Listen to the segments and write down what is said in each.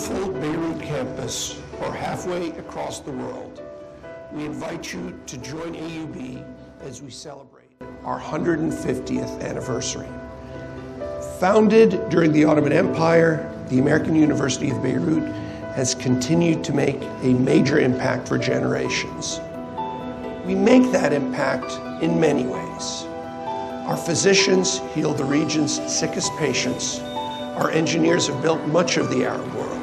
beautiful Beirut campus, or halfway across the world, we invite you to join AUB as we celebrate our 150th anniversary. Founded during the Ottoman Empire, the American University of Beirut has continued to make a major impact for generations. We make that impact in many ways. Our physicians heal the region's sickest patients. Our engineers have built much of the Arab world.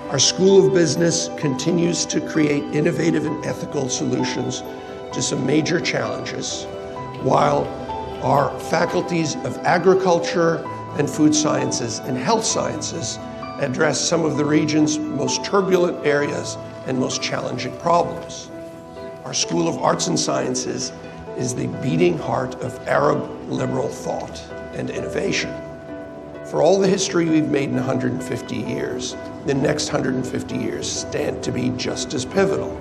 Our School of Business continues to create innovative and ethical solutions to some major challenges, while our faculties of agriculture and food sciences and health sciences address some of the region's most turbulent areas and most challenging problems. Our School of Arts and Sciences is the beating heart of Arab liberal thought and innovation. For all the history we've made in 150 years, the next 150 years stand to be just as pivotal.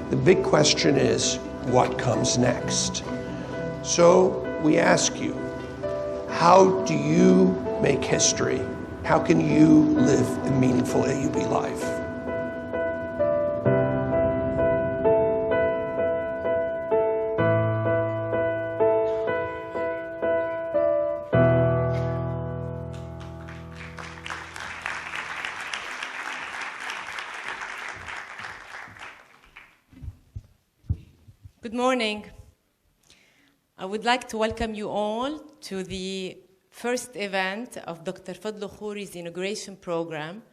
The big question is, what comes next? So we ask you, how do you make history? How can you live a meaningful AUB life? Good morning. I would like to welcome you all to the first event of Dr. Fadl Khouri's inauguration program.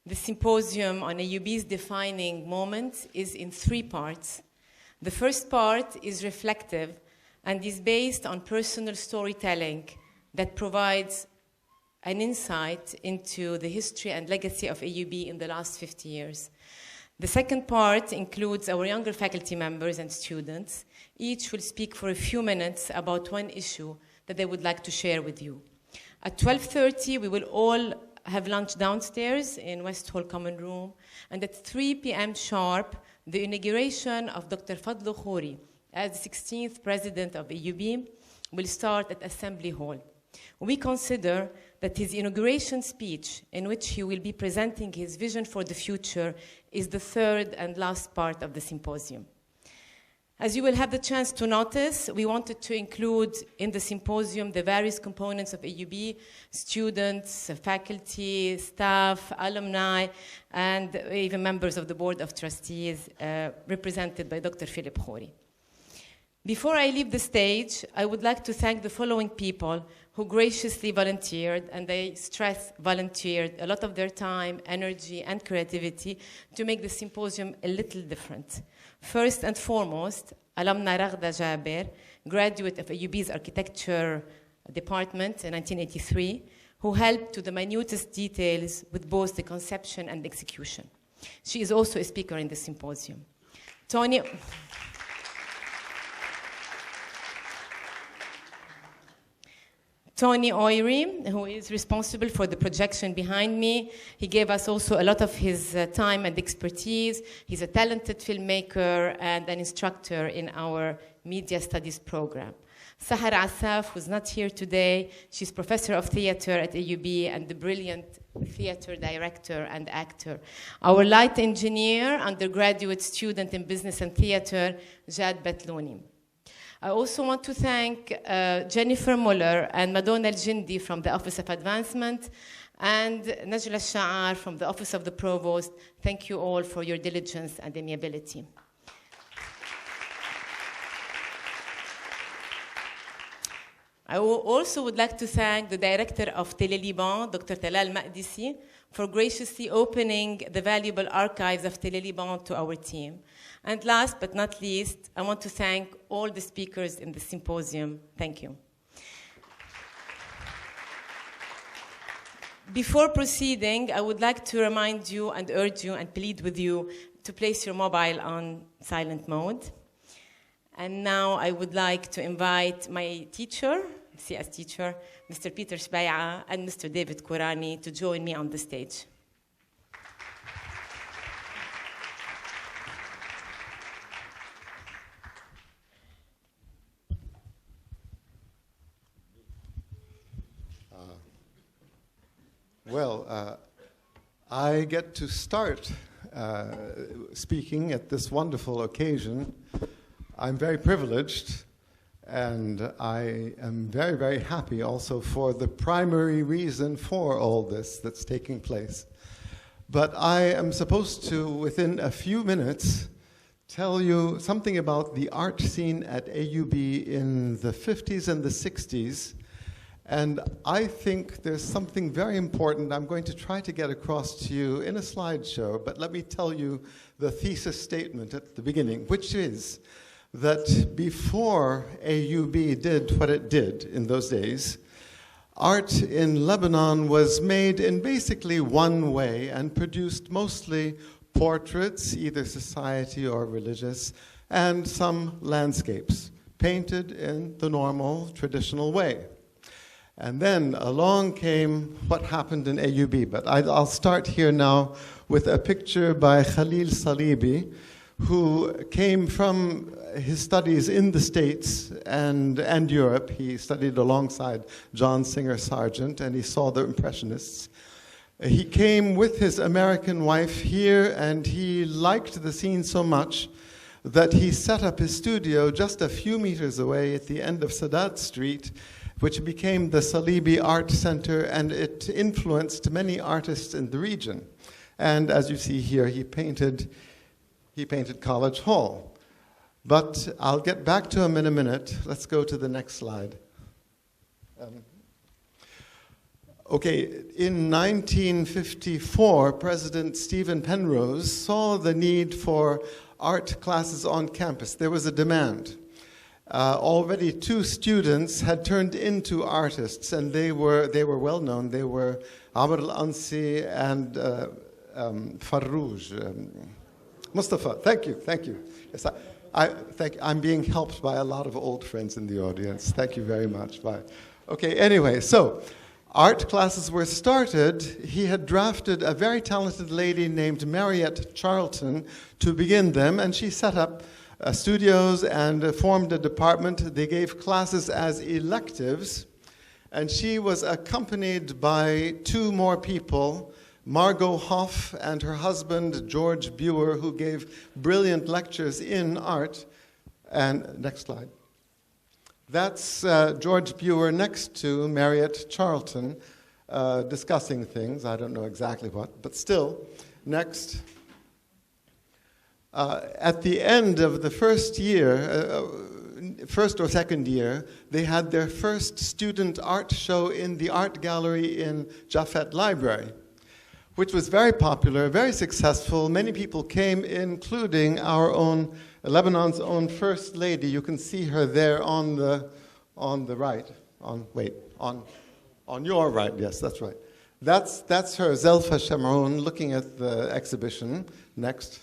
The symposium on AUB's defining moments is in 3 parts. The first part is reflective and is based on personal storytelling that provides an insight into the history and legacy of AUB in the last 50 years. The second part includes our younger faculty members and students. Each will speak for a few minutes about one issue that they would like to share with you. At 12:30, we will all have lunch downstairs in West Hall Common Room. And at 3 p.m. sharp, the inauguration of Dr. Fadl Khouri as the 16th president of AUB will start at Assembly Hall. We consider that his inauguration speech, in which he will be presenting his vision for the future, is the third and last part of the symposium. As you will have the chance to notice, we wanted to include in the symposium the various components of AUB, students, faculty, staff, alumni, and even members of the Board of Trustees represented by Dr. Philip Khouri. Before I leave the stage, I would like to thank the following people who graciously volunteered, and they stress volunteered, a lot of their time, energy, and creativity to make the symposium a little different. First and foremost, alumna Raghda Jaber, graduate of AUB's architecture department in 1983, who helped to the minutest details with both the conception and execution. She is also a speaker in the symposium. Tony Oiry, who is responsible for the projection behind me. He gave us also a lot of his time and expertise. He's a talented filmmaker and an instructor in our media studies program. Sahar Asaf, who's not here today, she's professor of theater at AUB and the brilliant theater director and actor. Our light engineer, undergraduate student in business and theater, Jad Batlouni. I also want to thank Jennifer Muller and Madonna El-Jindi from the Office of Advancement and Najla Sha'ar from the Office of the Provost. Thank you all for your diligence and amiability. I also would like to thank the director of Télé Liban, Dr. Talal Maqdisi, for graciously opening the valuable archives of Télé Liban to our team. And last but not least, I want to thank all the speakers in the symposium. Thank you. Before proceeding, I would like to remind you and urge you and plead with you to place your mobile on silent mode. And now I would like to invite my teacher, CS teacher, Mr. Peter Shbai'a, and Mr. David Kourani to join me on the stage. I get to start speaking at this wonderful occasion. I'm very privileged, and I am very, very happy also for the primary reason for all this that's taking place. But I am supposed to, within a few minutes, tell you something about the art scene at AUB in the 50s and the 60s. And I think there's something very important I'm going to try to get across to you in a slideshow, but let me tell you the thesis statement at the beginning, which is that before AUB did what it did in those days, art in Lebanon was made in basically one way and produced mostly portraits, either society or religious, and some landscapes, painted in the normal, traditional way. And then along came what happened in AUB. But I'll start here now with a picture by Khalil Salibi, who came from his studies in the States and Europe. He studied alongside John Singer Sargent, and he saw the Impressionists. He came with his American wife here, and he liked the scene so much that he set up his studio just a few meters away at the end of Sadat Street, which became the Salibi Art Center, and it influenced many artists in the region. And as you see here, he painted College Hall. But I'll get back to him in a minute. Let's go to the next slide. Okay, in 1954, President Stephen Penrose saw the need for art classes on campus. There was a demand. Already 2 students had turned into artists, and they were well known. They were Amr al-Ansi and Farrouj. Mustafa, thank you. Yes, I'm being helped by a lot of old friends in the audience. Thank you very much. Bye. Okay, anyway, so art classes were started. He had drafted a very talented lady named Mariette Charlton to begin them, and she set up studios and formed a department. They gave classes as electives, and she was accompanied by 2 more people, Margot Hoff and her husband, George Buer, who gave brilliant lectures in art. And next slide. That's George Buer next to Mariette Charlton discussing things. I don't know exactly what, but still. Next. At the end of the first year, first or second year, they had their first student art show in the art gallery in Jaffet Library, which was very popular, very successful. Many people came, including our own, Lebanon's own First Lady. You can see her there on the right. On your right, yes, that's right. That's her, Zelfa Shamroun, looking at the exhibition. Next.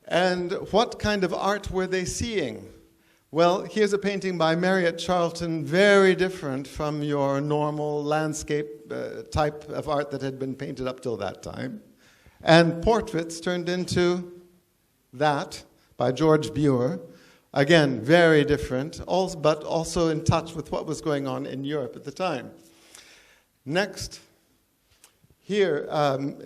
And what kind of art were they seeing? Well, here's a painting by Mariette Charlton, very different from your normal landscape type of art that had been painted up till that time. And portraits turned into that by George Buer. Again, very different, but also in touch with what was going on in Europe at the time. Next. Here,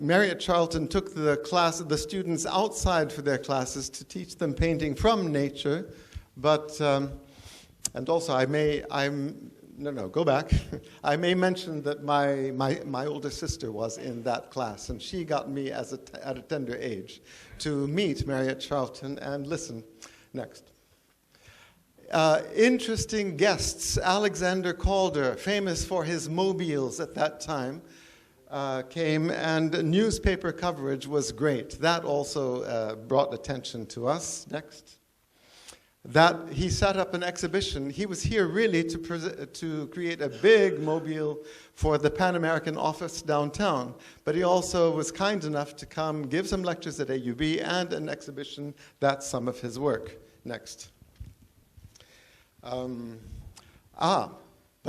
Mariette Charlton took the students outside for their classes to teach them painting from nature, but, and also go back. I may mention that my older sister was in that class, and she got me at a tender age to meet Mariette Charlton and listen. Next. Interesting guests. Alexander Calder, famous for his mobiles at that time, came, and newspaper coverage was great. That also brought attention to us. Next. That he set up an exhibition. He was here really to create a big mobile for the Pan American office downtown, but he also was kind enough to come give some lectures at AUB and an exhibition. That's some of his work. Next. But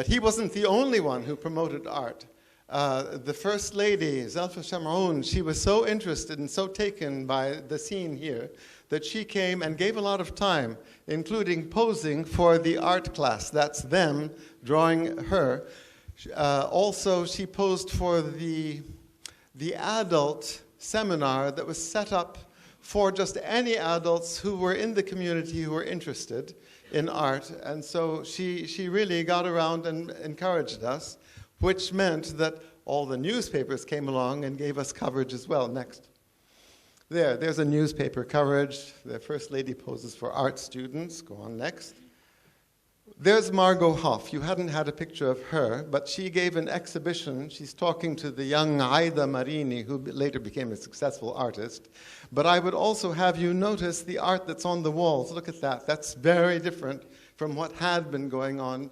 he wasn't the only one who promoted art. The First Lady, Zelfa Shamroun, she was so interested and so taken by the scene here that she came and gave a lot of time, including posing for the art class. That's them drawing her. Also, she posed for the adult seminar that was set up for just any adults who were in the community who were interested in art. And so she really got around and encouraged us, which meant that all the newspapers came along and gave us coverage as well. Next. There's a newspaper coverage. The First Lady poses for art students. Go on next. There's Margot Hoff. You hadn't had a picture of her, but she gave an exhibition. She's talking to the young Aida Marini, who later became a successful artist. But I would also have you notice the art that's on the walls. Look at that. That's very different from what had been going on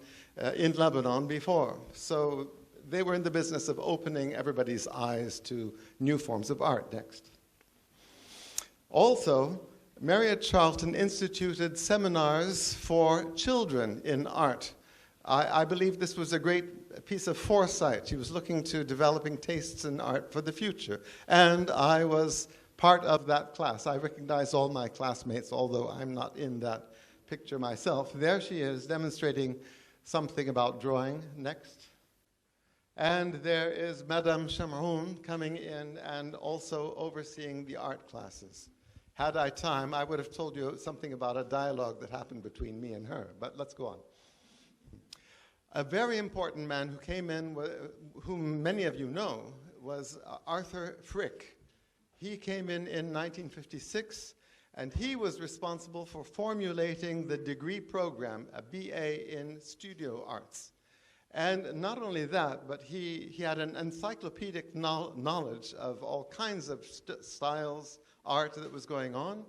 in Lebanon before. So they were in the business of opening everybody's eyes to new forms of art. Next. Also, Marriott Charlton instituted seminars for children in art. I believe this was a great piece of foresight. She was looking to developing tastes in art for the future. And I was part of that class. I recognize all my classmates, although I'm not in that picture myself. There she is, demonstrating something about drawing. Next. And there is Madame Shamroun coming in and also overseeing the art classes. Had I time, I would have told you something about a dialogue that happened between me and her, but let's go on. A very important man who came in, whom many of you know, was Arthur Frick. He came in 1956, and he was responsible for formulating the degree program, a BA in studio arts. And not only that, but he had an encyclopedic knowledge of all kinds of styles, art that was going on.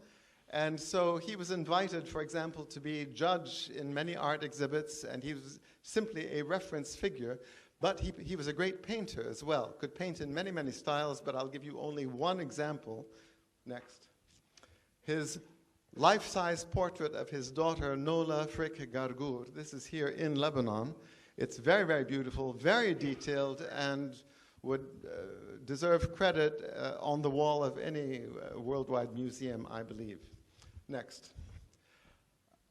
And so he was invited, for example, to be judge in many art exhibits, and he was simply a reference figure. But he was a great painter as well, could paint in many, many styles, but I'll give you only one example. Next. His life-size portrait of his daughter, Nola Frick Gargour. This is here in Lebanon. It's very, very beautiful, very detailed, and would deserve credit on the wall of any worldwide museum, I believe. Next.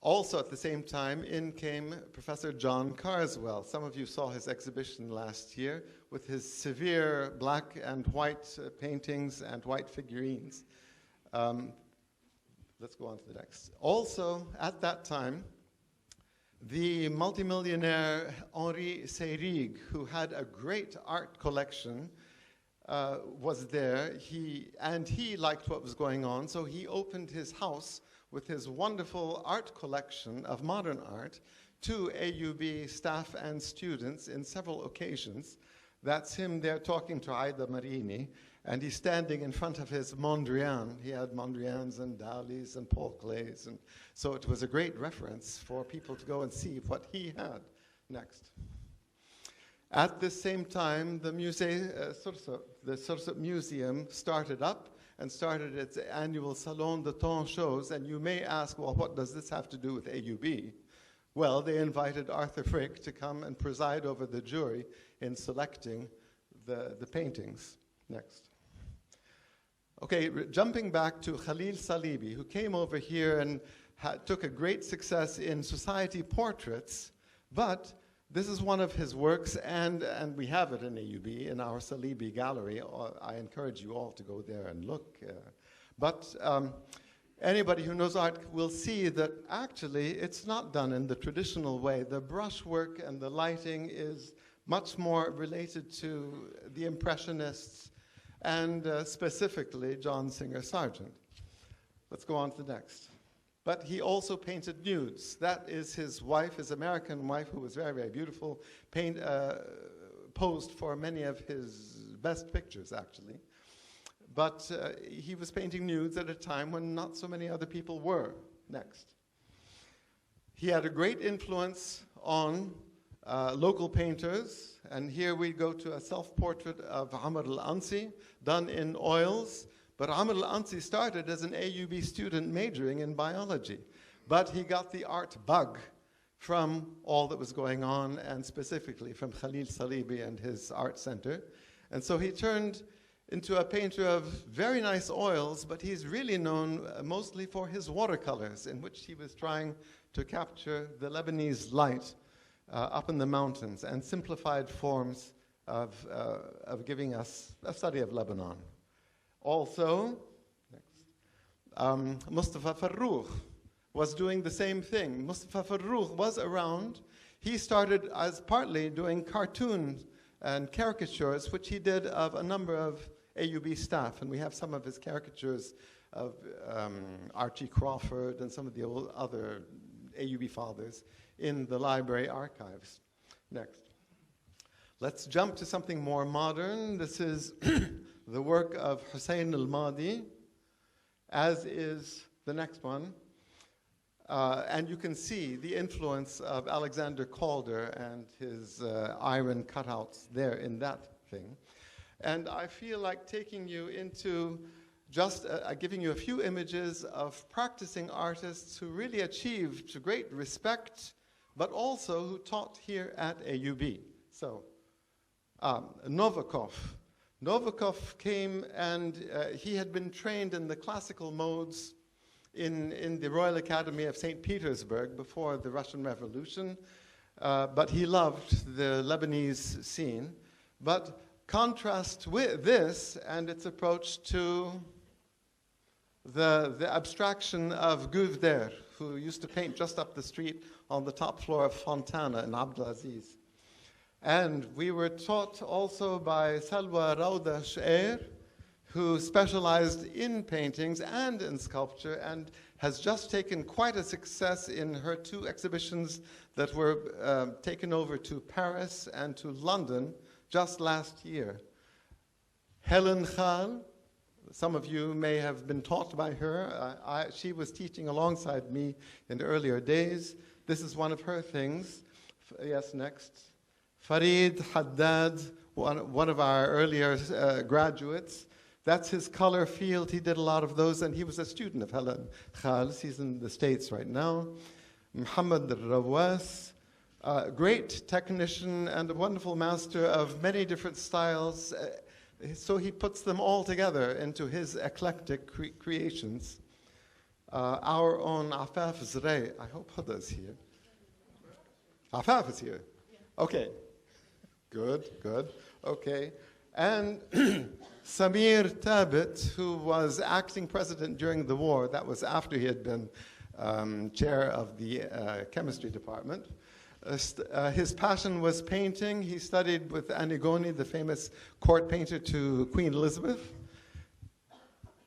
Also at the same time, in came Professor John Carswell. Some of you saw his exhibition last year with his severe black and white paintings and white figurines. Let's go on to the next. Also, at that time, the multimillionaire Henri Seyrig, who had a great art collection, was there. He liked what was going on, so he opened his house with his wonderful art collection of modern art to AUB staff and students in several occasions. That's him there talking to Aida Marini, and he's standing in front of his Mondrian. He had Mondrians and Dalis and Paul Clays, and so it was a great reference for people to go and see what he had. Next. At the same time, the Sursat Museum started up and started its annual Salon de Temps shows, and you may ask, well, what does this have to do with AUB? Well, they invited Arthur Frick to come and preside over the jury in selecting the paintings. Next. Okay, jumping back to Khalil Salibi, who came over here and took a great success in society portraits, but this is one of his works, and we have it in AUB, in our Salibi gallery. I encourage you all to go there and look. But anybody who knows art will see that actually it's not done in the traditional way. The brushwork and the lighting is much more related to the Impressionists and specifically John Singer Sargent. Let's go on to the next. But he also painted nudes. That is his wife, his American wife, who was very, very beautiful, posed for many of his best pictures, actually. But he was painting nudes at a time when not so many other people were. Next. He had a great influence on local painters, and here we go to a self-portrait of Amr al-Ansi, done in oils. But Amr al-Ansi started as an AUB student majoring in biology, but he got the art bug from all that was going on, and specifically from Khalil Salibi and his art center. And so he turned into a painter of very nice oils, but he's really known mostly for his watercolors, in which he was trying to capture the Lebanese light up in the mountains, and simplified forms of giving us a study of Lebanon. Also, Mustafa Farrukh was doing the same thing. Mustafa Farrukh was around. He started as partly doing cartoons and caricatures, which he did of a number of AUB staff, and we have some of his caricatures of Archie Crawford and some of the other AUB fathers in the library archives. Next. Let's jump to something more modern. This is the work of Hussein al-Madi, as is the next one. And you can see the influence of Alexander Calder and his iron cutouts there in that thing. And I feel like taking you into just giving you a few images of practicing artists who really achieved great respect, but also who taught here at AUB. So, Novikov. Novikov came and he had been trained in the classical modes in the Royal Academy of St. Petersburg before the Russian Revolution, but he loved the Lebanese scene. But contrast with this and its approach to the abstraction of Guvder, who used to paint just up the street on the top floor of Fontana in Abdelaziz. And we were taught also by Salwa Rauda Shair, who specialized in paintings and in sculpture and has just taken quite a success in her 2 exhibitions that were taken over to Paris and to London just last year. Helen Khal, some of you may have been taught by her. She was teaching alongside me in the earlier days. This is one of her things. Yes, next. Farid Haddad, one of our earlier graduates. That's his color field. He did a lot of those, and he was a student of Helen Khal. He's in the States right now. Muhammad Rawas, great technician and a wonderful master of many different styles. So he puts them all together into his eclectic creations. Our own Afaf Zrei, I hope Huda's here. Afaf is here. Okay. Good, good. Okay. And Samir Tabit, who was acting president during the war, that was after he had been chair of the chemistry department. His passion was painting. He studied with Antigone, the famous court painter to Queen Elizabeth.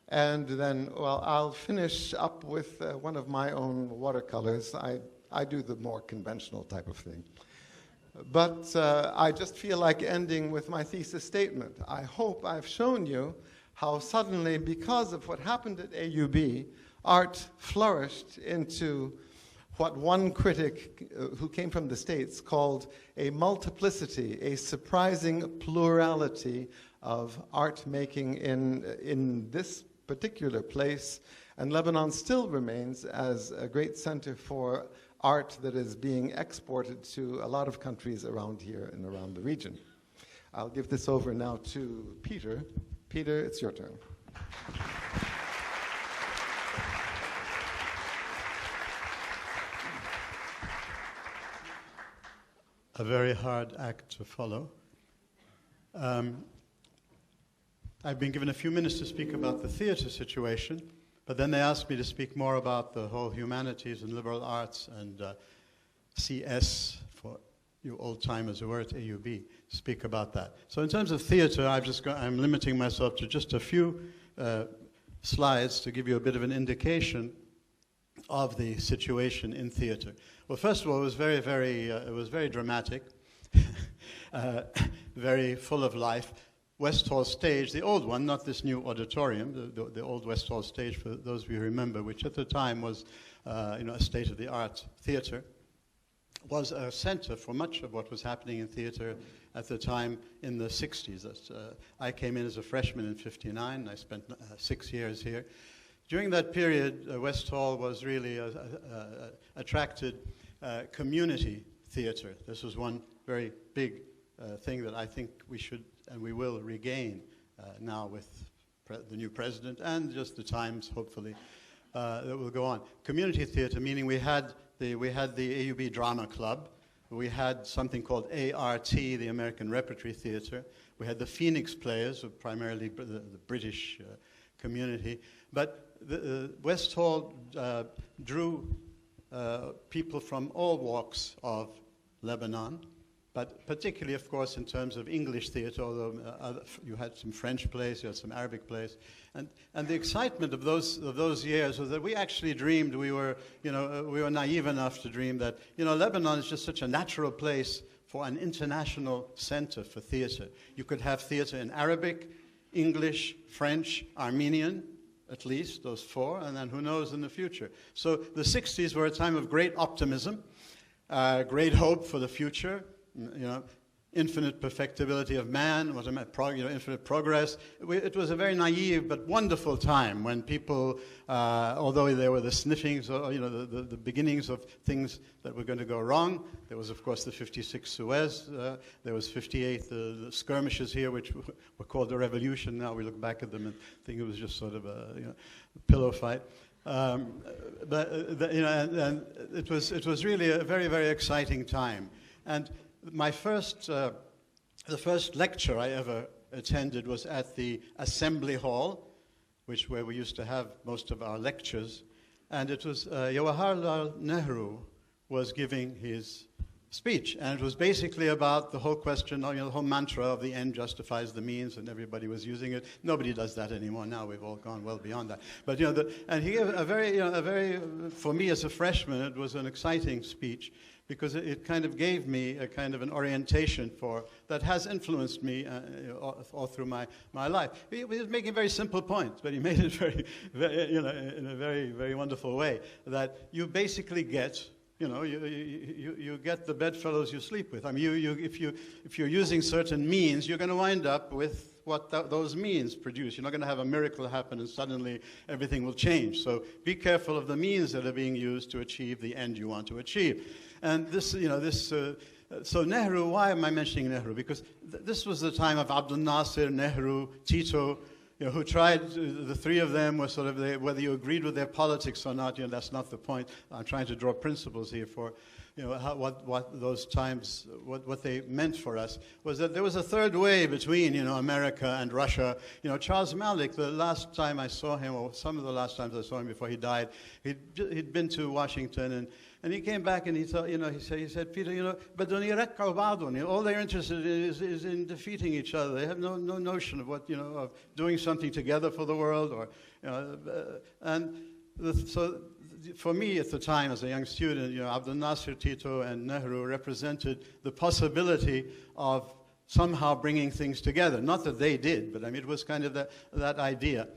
And then, well, I'll finish up with one of my own watercolors. I do the more conventional type of thing. But I just feel like ending with my thesis statement. I hope I've shown you how suddenly, because of what happened at AUB, art flourished into what one critic who came from the States called a multiplicity, a surprising plurality of art making in this particular place. And Lebanon still remains as a great center for art that is being exported to a lot of countries around here and around the region. I'll give this over now to Peter. Peter, it's your turn. A very hard act to follow. I've been given a few minutes to speak about the theater situation, but then they asked me to speak more about the whole humanities and liberal arts and CS, for you old-timers who were at AUB, speak about that. So in terms of theater, I'm limiting myself to just a few slides to give you a bit of an indication of the situation in theater. Well, first of all, it was very dramatic, very full of life. West Hall stage, the old one, not this new auditorium, the old West Hall stage, for those of you who remember, which at the time was a state-of-the-art theater, was a center for much of what was happening in theater at the time in the 60s. I came in as a freshman in '59. I spent 6 years here. During that period, West Hall was really attracted community theater. This was one very big thing that I think we should and we will regain now with the new president and just the times, hopefully, that will go on. Community theater, meaning we had the AUB Drama Club, We had something called ART, the American Repertory Theatre. We had the Phoenix Players, primarily the British community. But the West Hall drew people from all walks of Lebanon, but particularly, of course, in terms of English theatre, although you had some French plays, you had some Arabic plays. And the excitement of those years was that we actually dreamed, we were naive enough to dream that, Lebanon is just such a natural place for an international center for theatre. You could have theatre in Arabic, English, French, Armenian, at least, those four, and then who knows in the future. So the 60s were a time of great optimism, great hope for the future, infinite perfectibility of man, infinite progress. It was a very naive but wonderful time when people, although there were the sniffings, the beginnings of things that were going to go wrong. There was, of course, the 56 Suez. There was 58, the skirmishes here, which were called the revolution. Now we look back at them and think it was just sort of a pillow fight. And it was really a very, very exciting time. And the first lecture I ever attended was at the Assembly Hall, where we used to have most of our lectures, and it was Jawaharlal Nehru was giving his speech, and it was basically about the whole question, the whole mantra of the end justifies the means, and everybody was using it. Nobody does that anymore now. We've all gone well beyond that. But and he gave a very, for me as a freshman, it was an exciting speech, because it kind of gave me a kind of an orientation that has influenced me all through my life. He was making very simple points, but he made it very, in a very, very wonderful way, that you basically get, you get the bedfellows you sleep with. I mean, if you're using certain means, you're going to wind up with what those means produce. You're not going to have a miracle happen and suddenly everything will change. So be careful of the means that are being used to achieve the end you want to achieve. And so Nehru, why am I mentioning Nehru? Because this was the time of Abdel Nasser, Nehru, Tito, who tried, the three of them were sort of, whether you agreed with their politics or not, that's not the point. I'm trying to draw principles here for, what those times, what they meant for us, was that there was a third way between, America and Russia. Charles Malik, the last time I saw him, or some of the last times I saw him before he died, he'd been to Washington, and he came back and he thought, he said, Peter, but all they're interested in is in defeating each other. They have no notion of of doing something together for the world, so for me at the time as a young student, Abdel Nasser, Tito, and Nehru represented the possibility of somehow bringing things together. Not that they did, but I mean, it was kind of that idea.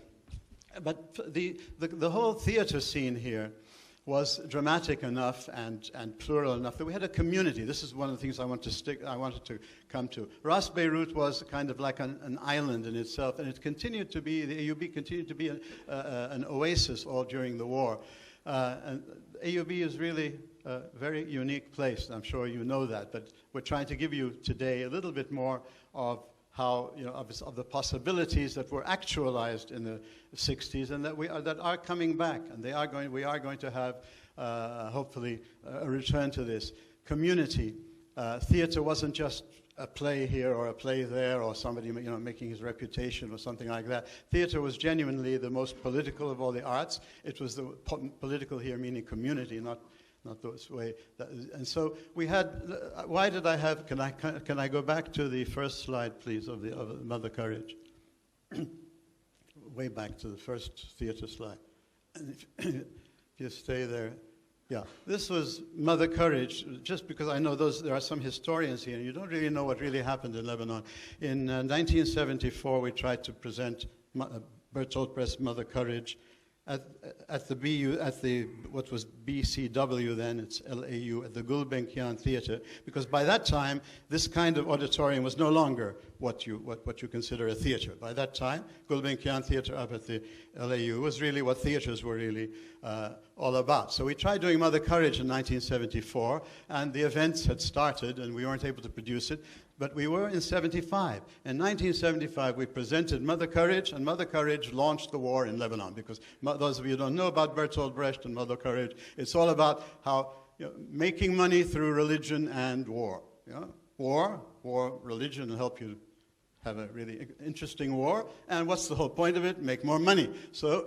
But the whole theater scene here was dramatic enough and plural enough that we had a community. This is one of the things I wanted to come to. Ras Beirut was kind of like an island in itself, and it continued to be, the AUB continued to be an oasis all during the war. And AUB is really a very unique place. I'm sure you know that, but we're trying to give you today a little bit more of how, of the possibilities that were actualized in the 60s and that are coming back, and we are going to have, hopefully, a return to this. Community. Theater wasn't just a play here or a play there or somebody, making his reputation or something like that. Theater was genuinely the most political of all the arts. It was the political here meaning community, not this way. And so we had, why did I have, can I go back to the first slide, please, of Mother Courage? Way back to the first theater slide. And if you stay there. Yeah, this was Mother Courage, just because I know there are some historians here, and you don't really know what really happened in Lebanon. In 1974, we tried to present Bertolt Brecht's Mother Courage at what was BCW then, it's LAU, at the Gulbenkian Theater, because by that time, this kind of auditorium was no longer what you consider a theater. By that time, Gulbenkian Theater up at the LAU was really what theaters were really all about. So we tried doing Mother Courage in 1974, and the events had started, and we weren't able to produce it. But we were in 75. In 1975, we presented Mother Courage, and Mother Courage launched the war in Lebanon. Because those of you who don't know about Bertolt Brecht and Mother Courage, it's all about how making money through religion and war. War, religion will help you have a really interesting war. And what's the whole point of it? Make more money. So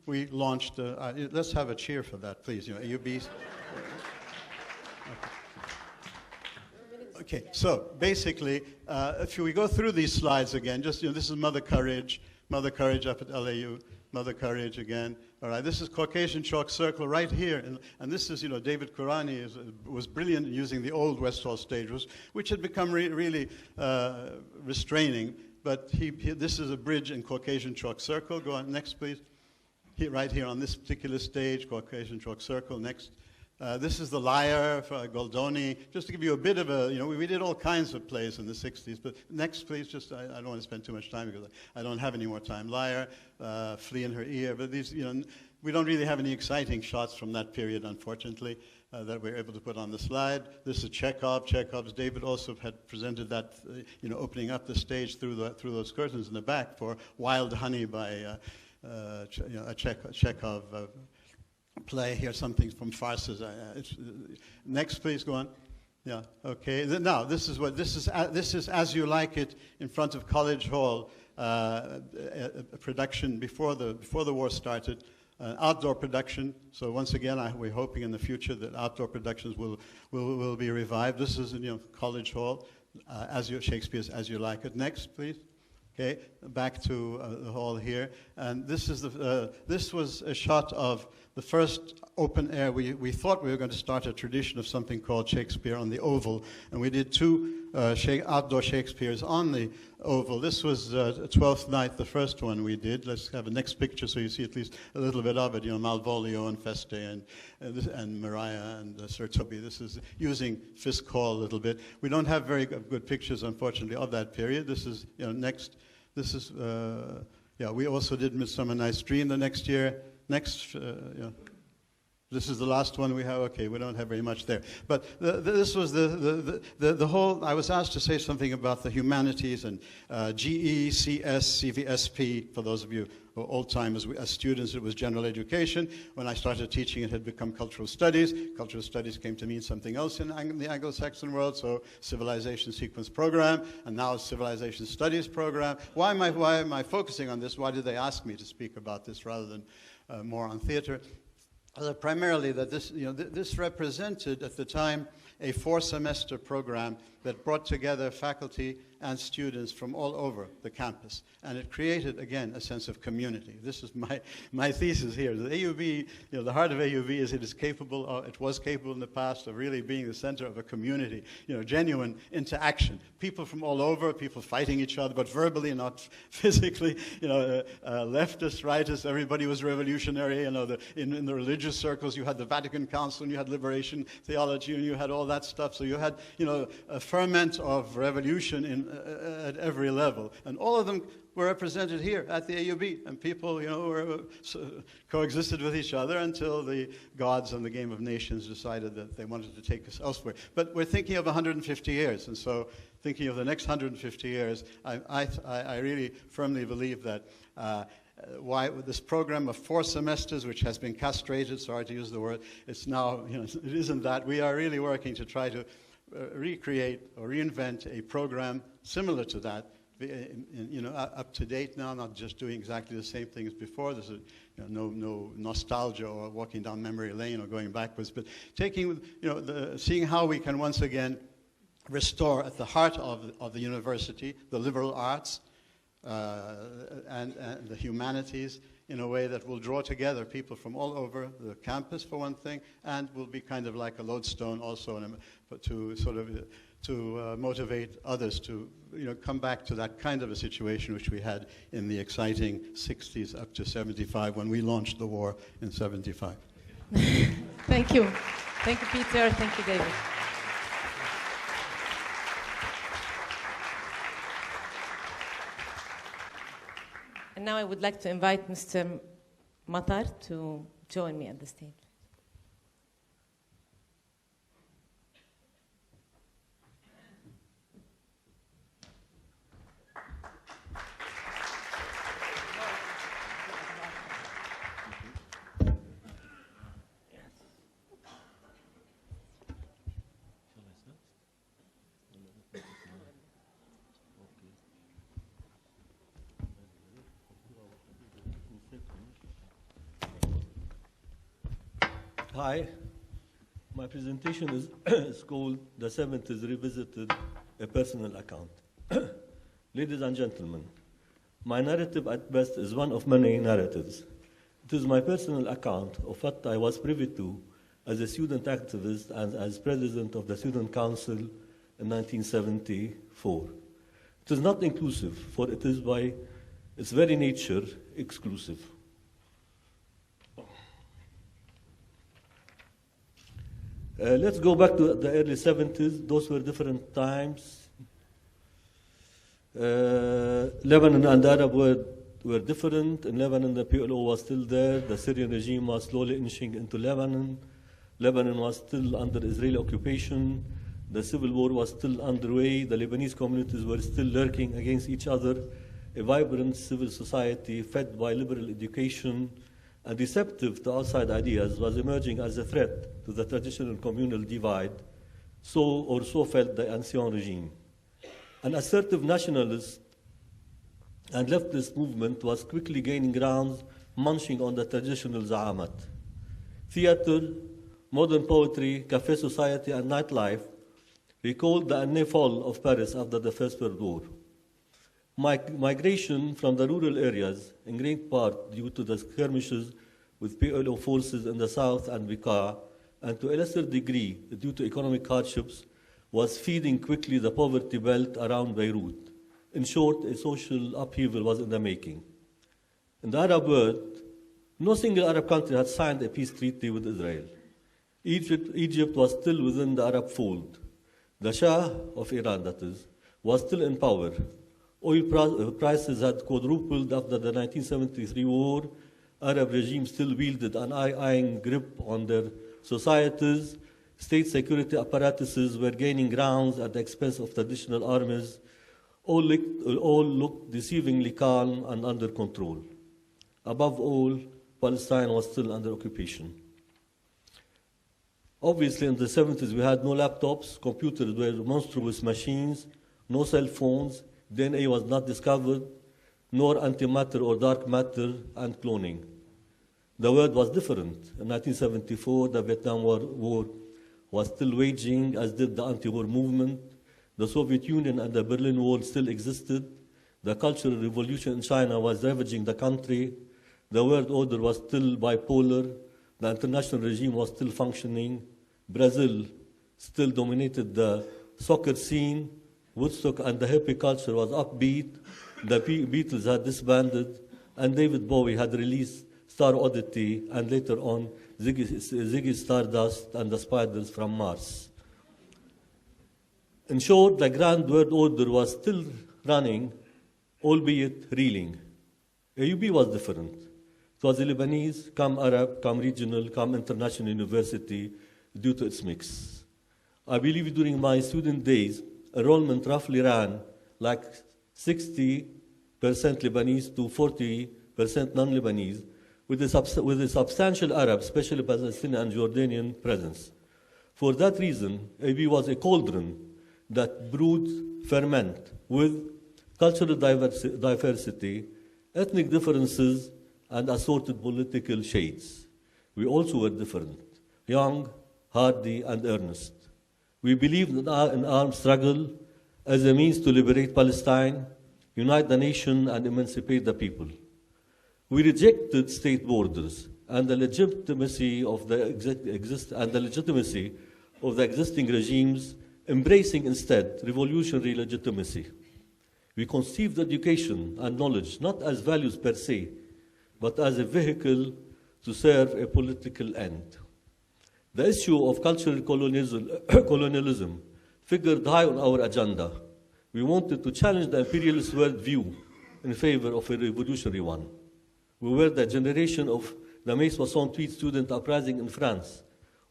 we launched, let's have a cheer for that, please. AUBs. Okay, so basically, if we go through these slides again, just, this is Mother Courage up at LAU, Mother Courage again. All right, this is Caucasian Chalk Circle right here. And this is, David Kurani was brilliant in using the old West Hall stage, which had become really restraining. But this is a bridge in Caucasian Chalk Circle. Go on, next, please. Right here on this particular stage, Caucasian Chalk Circle, next. This is the Lyre for Goldoni. Just to give you a bit of we did all kinds of plays in the 60s. But next, please, I don't want to spend too much time because I don't have any more time. Lyre, Flea in Her Ear. But these, we don't really have any exciting shots from that period, unfortunately, that we're able to put on the slide. This is Chekhov. David also had presented that, opening up the stage through those curtains in the back for Wild Honey by a Chekhov play here, something from farces. Next, please, go on. Yeah, okay. Now, this is As You Like It in front of College Hall, a production before the war started, an outdoor production. So once again, we're hoping in the future that outdoor productions will be revived. This is in College Hall, Shakespeare's As You Like It. Next, please. Okay, back to the hall here, and this was a shot of the first open air. We thought we were going to start a tradition of something called Shakespeare on the Oval, and we did two outdoor Shakespeares on the Oval. This was 12th Night, the first one we did. Let's have a next picture so you see at least a little bit of it. Malvolio and Feste and Maria and Sir Toby. This is using Fisk Hall a little bit. We don't have very good pictures, unfortunately, of that period. This is next. This is we also did Midsummer Night's Dream the next year. Next, this is the last one we have. Okay, we don't have very much there. But this was the whole. I was asked to say something about the humanities and GE, CS, CVSP. For those of you who are old timers, as students, it was general education. When I started teaching, it had become cultural studies. Cultural studies came to mean something else in the Anglo-Saxon world. So civilization sequence program, and now civilization studies program. Why am I focusing on this? Why did they ask me to speak about this rather than more on theater? Primarily that this represented at the time a 4-semester program that brought together faculty and students from all over the campus. And it created, again, a sense of community. This is my thesis here. The AUB, the heart of AUB is it was capable in the past of really being the center of a community, genuine interaction. People from all over, people fighting each other, but verbally, not physically, leftists, rightists, everybody was revolutionary. In the religious circles, you had the Vatican Council, and you had liberation theology, and you had all that stuff. So you had, a ferment of revolution at every level. And all of them were represented here at the AUB. And people, coexisted with each other until the gods and the Game of Nations decided that they wanted to take us elsewhere. But we're thinking of 150 years. And so thinking of the next 150 years, I really firmly believe that why this program of 4 semesters, which has been castrated, sorry to use the word, it's now, it isn't that. We are really working to try to recreate or reinvent a program similar to that, up to date now, not just doing exactly the same thing as before. There's no nostalgia or walking down memory lane or going backwards, but taking, seeing how we can once again restore at the heart of the university the liberal arts and the humanities in a way that will draw together people from all over the campus, for one thing, and will be kind of like a lodestone also to motivate others to come back to that kind of a situation which we had in the exciting 60s up to 75 when we launched the war in 75. Thank you. Thank you, Peter. Thank you, David. And now I would like to invite Mr. Matar to join me at the stage. Hi, my presentation is called The 70s Revisited, a Personal Account. Ladies and gentlemen, my narrative at best is one of many narratives. It is my personal account of what I was privy to as a student activist and as president of the Student Council in 1974. It is not inclusive, for it is by its very nature exclusive. Let's go back to the early 70s. Those were different times. Lebanon and Arab were different. In Lebanon, the PLO was still there. The Syrian regime was slowly inching into Lebanon. Lebanon was still under Israeli occupation. The civil war was still underway. The Lebanese communities were still lurking against each other. A vibrant civil society fed by liberal education and receptive to outside ideas was emerging as a threat to the traditional communal divide, so felt the ancien regime. An assertive nationalist and leftist movement was quickly gaining grounds, munching on the traditional za'amat. Theater, modern poetry, cafe society, and nightlife recalled the année folle of Paris after the First World War. Migration from the rural areas, in great part due to the skirmishes with PLO forces in the south and Bekaa, and to a lesser degree due to economic hardships, was feeding quickly the poverty belt around Beirut. In short, a social upheaval was in the making. In the Arab world, no single Arab country had signed a peace treaty with Israel. Egypt was still within the Arab fold. The Shah of Iran, that is, was still in power. Oil prices had quadrupled after the 1973 war. Arab regime still wielded an iron grip on their societies. State security apparatuses were gaining grounds at the expense of traditional armies. All looked deceivingly calm and under control. Above all, Palestine was still under occupation. Obviously, in the 70s, we had no laptops, computers were monstrous machines, no cell phones, DNA was not discovered, nor antimatter or dark matter, and cloning. The world was different. In 1974, the Vietnam War was still waging, as did the anti-war movement. The Soviet Union and the Berlin Wall still existed. The Cultural Revolution in China was ravaging the country. The world order was still bipolar. The international regime was still functioning. Brazil still dominated the soccer scene. Woodstock and the hippie culture was upbeat. The Beatles had disbanded, and David Bowie had released Star Oddity, and later on Ziggy Stardust and the Spiders from Mars. In short, the grand world order was still running, albeit reeling. AUB was different. It was a Lebanese, come Arab, come regional, come international university due to its mix. I believe during my student days, enrollment roughly ran like 60% Lebanese to 40% non-Lebanese, with a substantial Arab, especially Palestinian and Jordanian presence. For that reason, AB was a cauldron that brewed ferment with cultural diversity, ethnic differences, and assorted political shades. We also were different, young, hardy, and earnest. We believed in armed struggle as a means to liberate Palestine, unite the nation, and emancipate the people. We rejected state borders and the legitimacy of the existing regimes, embracing instead revolutionary legitimacy. We conceived education and knowledge not as values per se, but as a vehicle to serve a political end. The issue of cultural colonialism figured high on our agenda. We wanted to challenge the imperialist worldview in favor of a revolutionary one. We were the generation of the Mai 68 student uprising in France,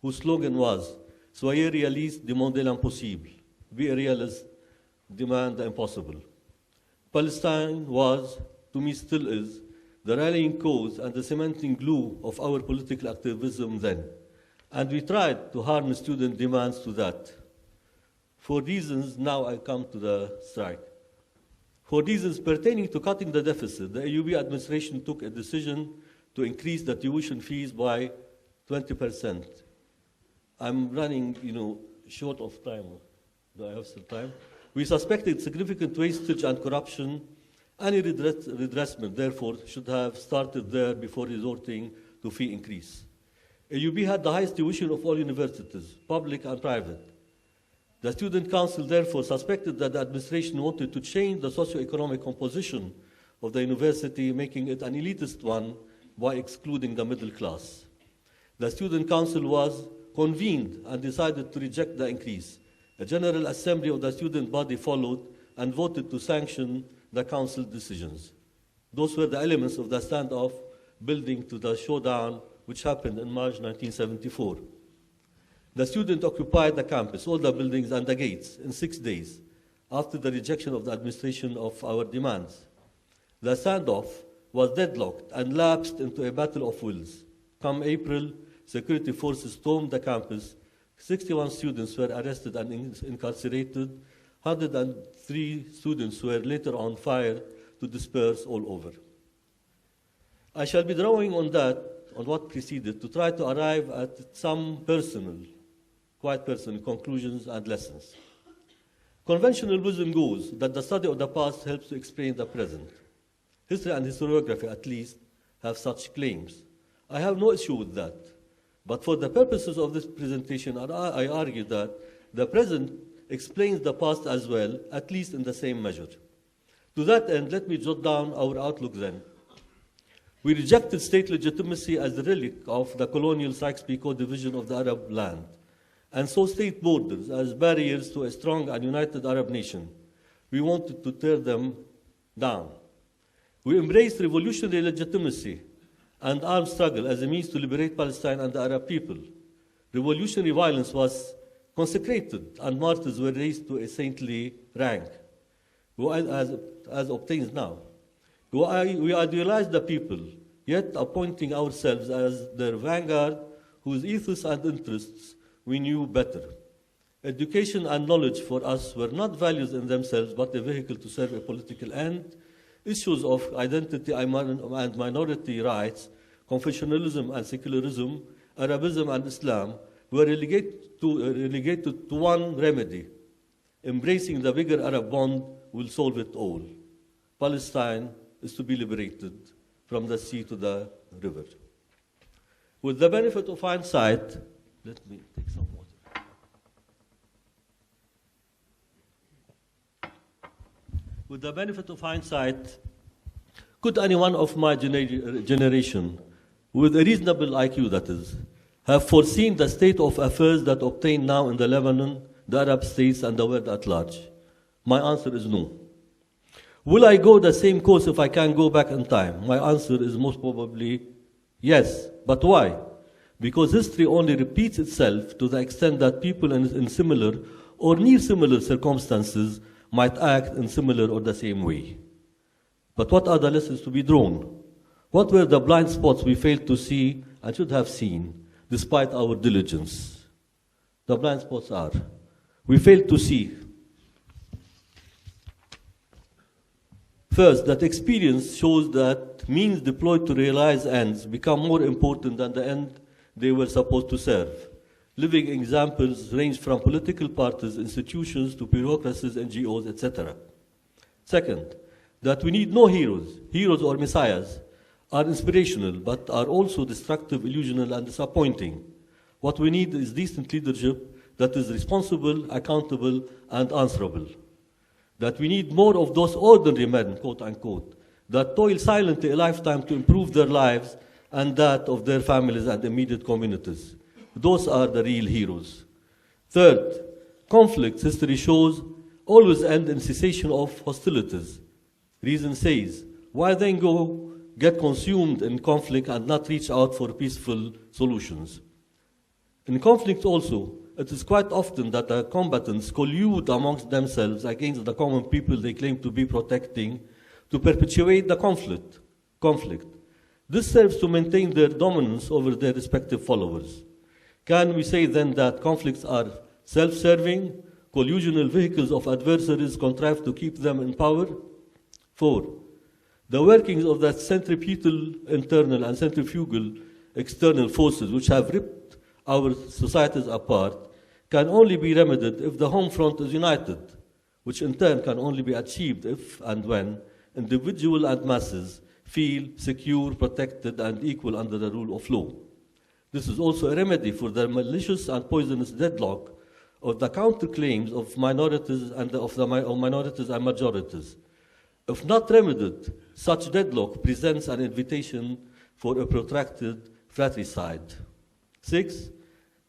whose slogan was, Soyez réaliste, demandez l'impossible. Be a realist, demand the impossible. Palestine was, to me still is, the rallying cause and the cementing glue of our political activism then. And we tried to harness student demands to that. For reasons, now I come to the strike. For reasons pertaining to cutting the deficit, the AUB administration took a decision to increase the tuition fees by 20%. I'm running, short of time. Do I have some time? We suspected significant wastage and corruption. Any redressment, therefore, should have started there before resorting to fee increase. AUB had the highest tuition of all universities, public and private. The Student Council, therefore, suspected that the administration wanted to change the socio-economic composition of the university, making it an elitist one by excluding the middle class. The Student Council was convened and decided to reject the increase. A General Assembly of the student body followed and voted to sanction the council decisions. Those were the elements of the standoff building to the showdown which happened in March 1974. The students occupied the campus, all the buildings and the gates, in 6 days after the rejection of the administration of our demands. The standoff was deadlocked and lapsed into a battle of wills. Come April, security forces stormed the campus. 61 students were arrested and incarcerated. 103 students were later on fired to disperse all over. I shall be drawing on what preceded, to try to arrive at some quite personal conclusions and lessons. Conventional wisdom goes that the study of the past helps to explain the present. History and historiography, at least, have such claims. I have no issue with that. But for the purposes of this presentation, I argue that the present explains the past as well, at least in the same measure. To that end, let me jot down our outlook then. We rejected state legitimacy as the relic of the colonial Sykes-Picot division of the Arab land, and saw state borders as barriers to a strong and united Arab nation. We wanted to tear them down. We embraced revolutionary legitimacy and armed struggle as a means to liberate Palestine and the Arab people. Revolutionary violence was consecrated, and martyrs were raised to a saintly rank, as obtains now. We idealized the people, yet appointing ourselves as their vanguard, whose ethos and interests we knew better. Education and knowledge for us were not values in themselves, but a vehicle to serve a political end. Issues of identity and minority rights, confessionalism and secularism, Arabism and Islam were relegated to one remedy. Embracing the bigger Arab bond will solve it all. Palestine is to be liberated from the sea to the river. With the benefit of hindsight, let me take some water. With the benefit of hindsight, could anyone of my generation, with a reasonable IQ that is, have foreseen the state of affairs that obtain now in the Lebanon, the Arab states, and the world at large? My answer is no. Will I go the same course if I can go back in time? My answer is most probably yes. But why? Because history only repeats itself to the extent that people in similar or near similar circumstances might act in similar or the same way. But what are the lessons to be drawn? What were the blind spots we failed to see and should have seen, despite our diligence? The blind spots are: we failed to see, first, that experience shows that means deployed to realize ends become more important than the end they were supposed to serve. Living examples range from political parties, institutions, to bureaucracies, NGOs, etc. Second, that we need no heroes or messiahs are inspirational, but are also destructive, illusional, and disappointing. What we need is decent leadership that is responsible, accountable, and answerable. That we need more of those ordinary men, quote unquote, that toil silently a lifetime to improve their lives and that of their families and immediate communities. Those are the real heroes. Third, conflicts, history shows, always end in cessation of hostilities. Reason says, why then go get consumed in conflict and not reach out for peaceful solutions? In conflict also, it is quite often that the combatants collude amongst themselves against the common people they claim to be protecting to perpetuate the conflict. This serves to maintain their dominance over their respective followers. Can we say then that conflicts are self-serving, collusional vehicles of adversaries contrived to keep them in power? 4. The workings of the centripetal internal and centrifugal external forces which have ripped our societies apart can only be remedied if the home front is united, which in turn can only be achieved if and when individuals and masses feel secure, protected, and equal under the rule of law. This is also a remedy for the malicious and poisonous deadlock of the counterclaims of minorities and of minorities and majorities. If not remedied, such deadlock presents an invitation for a protracted fratricide. 6.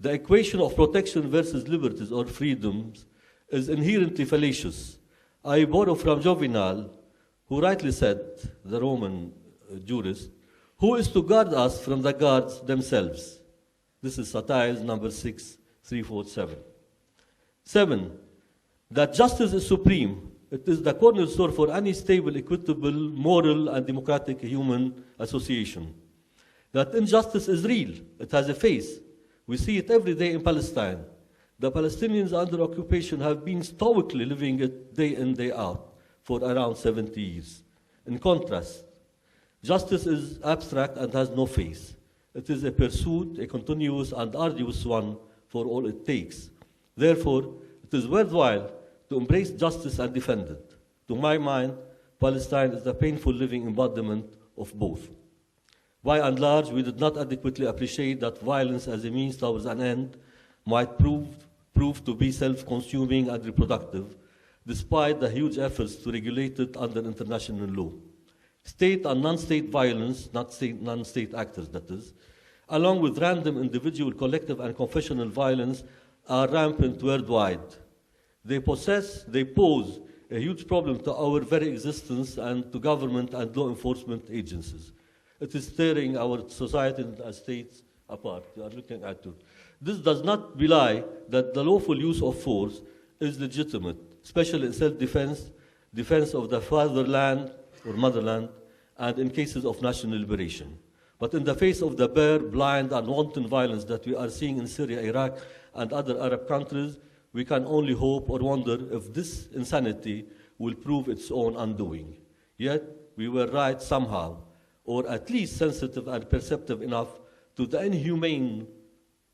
The equation of protection versus liberties or freedoms is inherently fallacious. I borrow from Juvenal, who rightly said, the Roman jurist, who is to guard us from the guards themselves? This is Satires number 6, 347. 7. That justice is supreme. It is the cornerstone for any stable, equitable, moral, and democratic human association. That injustice is real. It has a face. We see it every day in Palestine. The Palestinians under occupation have been stoically living it day in, day out for around 70 years. In contrast, justice is abstract and has no face. It is a pursuit, a continuous and arduous one for all it takes. Therefore, it is worthwhile to embrace justice and defend it. To my mind, Palestine is the painful living embodiment of both. By and large, we did not adequately appreciate that violence as a means towards an end might prove to be self-consuming and reproductive, despite the huge efforts to regulate it under international law. State and non-state violence, non-state actors that is, along with random individual, collective, and confessional violence are rampant worldwide. They pose a huge problem to our very existence and to government and law enforcement agencies. It is tearing our society and states apart. We are looking at it. This does not belie that the lawful use of force is legitimate, especially in self-defense, defense of the fatherland or motherland, and in cases of national liberation. But in the face of the bare, blind, and wanton violence that we are seeing in Syria, Iraq, and other Arab countries, we can only hope or wonder if this insanity will prove its own undoing. Yet, we were right somehow, or at least sensitive and perceptive enough to the inhumane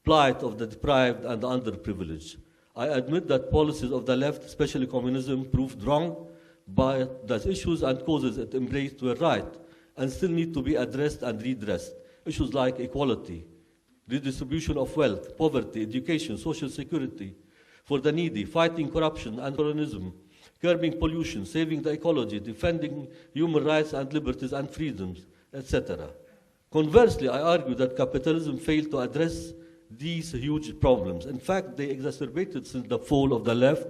plight of the deprived and the underprivileged. I admit that policies of the left, especially communism, proved wrong, but the issues and causes it embraced were right and still need to be addressed and redressed. Issues like equality, redistribution of wealth, poverty, education, social security for the needy, fighting corruption and colonialism, curbing pollution, saving the ecology, defending human rights and liberties and freedoms, etc. Conversely, I argue that capitalism failed to address these huge problems. In fact, they exacerbated since the fall of the left,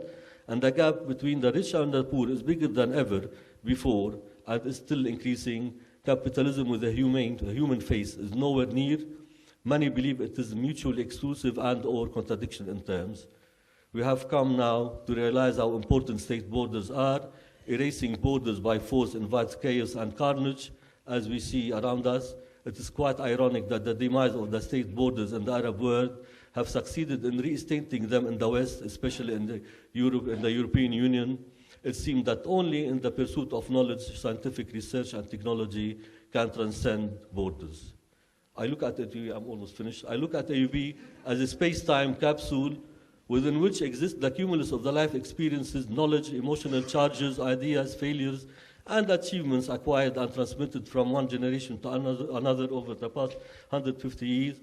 and the gap between the rich and the poor is bigger than ever before and is still increasing. Capitalism with a human face is nowhere near. Many believe it is mutually exclusive and or contradiction in terms. We have come now to realize how important state borders are. Erasing borders by force invites chaos and carnage, as we see around us. It is quite ironic that the demise of the state borders in the Arab world have succeeded in reinstating them in the West, especially in the European Union. It seems that only in the pursuit of knowledge, scientific research, and technology can transcend borders. I look at AUB, I'm almost finished. I look at AUB as a space-time capsule within which exists the cumulus of the life experiences, knowledge, emotional charges, ideas, failures, and achievements acquired and transmitted from one generation to another over the past 150 years.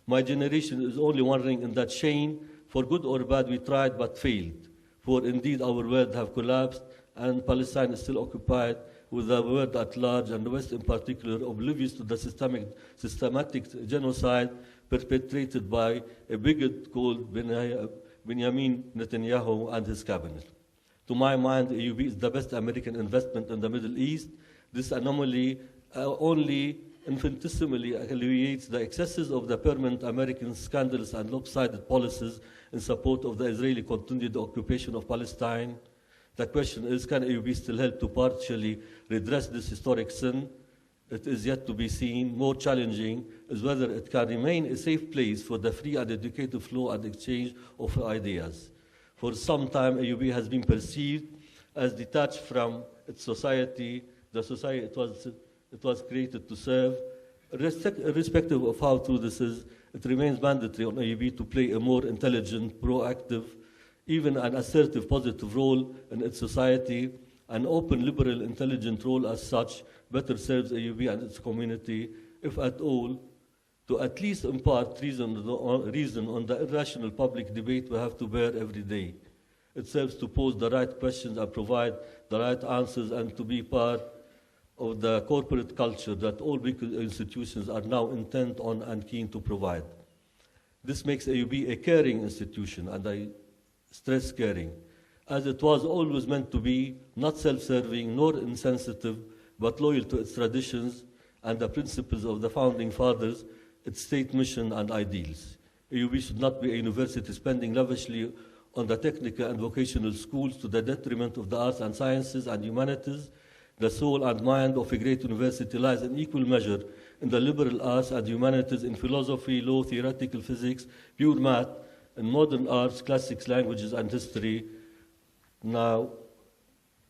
My generation is only one ring in that chain. For good or bad, we tried but failed. For indeed, our world have collapsed, and Palestine is still occupied with the world at large, and the West in particular, oblivious to the systematic genocide perpetrated by a bigot called Benjamin Netanyahu and his cabinet. To my mind, AUB is the best American investment in the Middle East. This anomaly only infinitesimally alleviates the excesses of the permanent American scandalous and lopsided policies in support of the Israeli continued occupation of Palestine. The question is, can AUB still help to partially redress this historic sin? It is yet to be seen. More challenging is whether it can remain a safe place for the free and educative flow and exchange of ideas. For some time, AUB has been perceived as detached from its society, the society it was created to serve. Irrespective of how true this is, it remains mandatory on AUB to play a more intelligent, proactive, even an assertive, positive role in its society. An open, liberal, intelligent role as such better serves AUB and its community, if at all, to at least impart reason on the irrational public debate we have to bear every day. It serves to pose the right questions and provide the right answers, and to be part of the corporate culture that all big institutions are now intent on and keen to provide. This makes AUB a caring institution, and I stress caring, as it was always meant to be, not self-serving nor insensitive, but loyal to its traditions and the principles of the founding fathers, its state mission and ideals. AUB should not be a university spending lavishly on the technical and vocational schools to the detriment of the arts and sciences and humanities. The soul and mind of a great university lies in equal measure in the liberal arts and humanities, in philosophy, law, theoretical physics, pure math, in modern arts, classics, languages, and history. Now,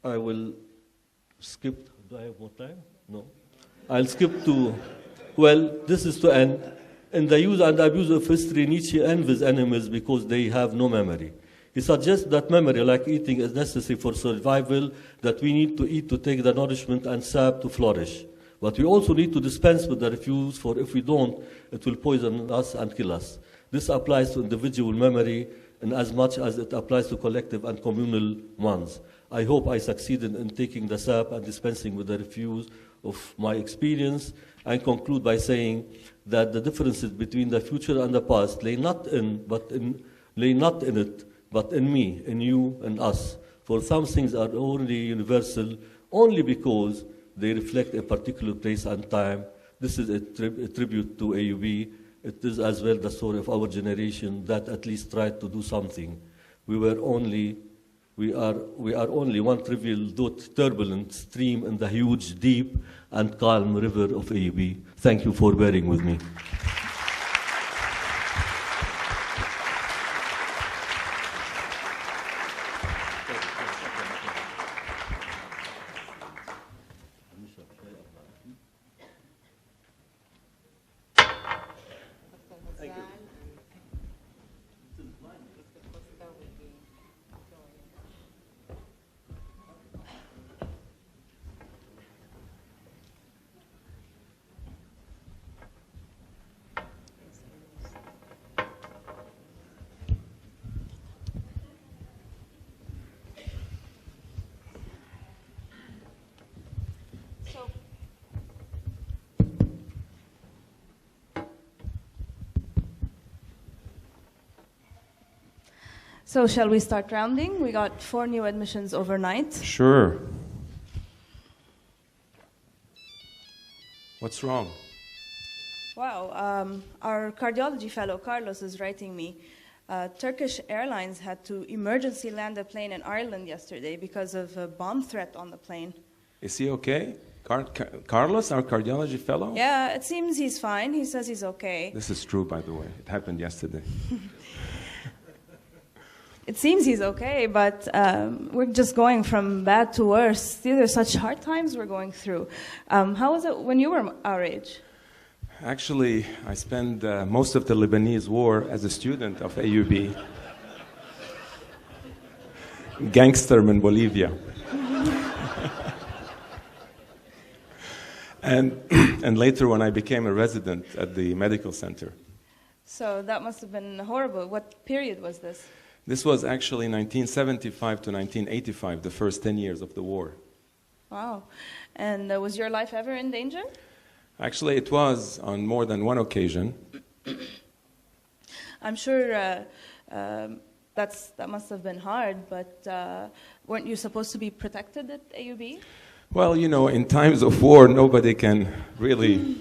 I will skip. Do I have more time? No. I'll skip to, well, this is to end. In the use and abuse of history, Nietzsche envies enemies because they have no memory. He suggests that memory, like eating, is necessary for survival, that we need to eat to take the nourishment and sap to flourish. But we also need to dispense with the refuse, for if we don't, it will poison us and kill us. This applies to individual memory in as much as it applies to collective and communal ones. I hope I succeeded in taking the sap and dispensing with the refuse of my experience, and conclude by saying that the differences between the future and the past lay not in it, but in me, in you, in us. For some things are only universal only because they reflect a particular place and time. This is a tribute to AUB. It is as well the story of our generation that at least tried to do something. We are only one trivial though turbulent stream in the huge, deep, and calm river of AUB. Thank you for bearing with me. So shall we start rounding? We got 4 new admissions overnight. Sure. What's wrong? Wow, our cardiology fellow, Carlos, is writing me. Turkish Airlines had to emergency land a plane in Ireland yesterday because of a bomb threat on the plane. Is he okay? Carlos, our cardiology fellow? Yeah, it seems he's fine. He says he's okay. This is true, by the way. It happened yesterday. It seems he's okay, but we're just going from bad to worse. These are such hard times we're going through. How was it when you were our age? Actually, I spent most of the Lebanese war as a student of AUB. Gangster in Bolivia. and later when I became a resident at the medical center. So that must have been horrible. What period was this? This was actually 1975 to 1985, the first 10 years of the war. Wow. And was your life ever in danger? Actually, it was on more than one occasion. I'm sure that must have been hard, but weren't you supposed to be protected at AUB? Well, you know, in times of war, nobody can really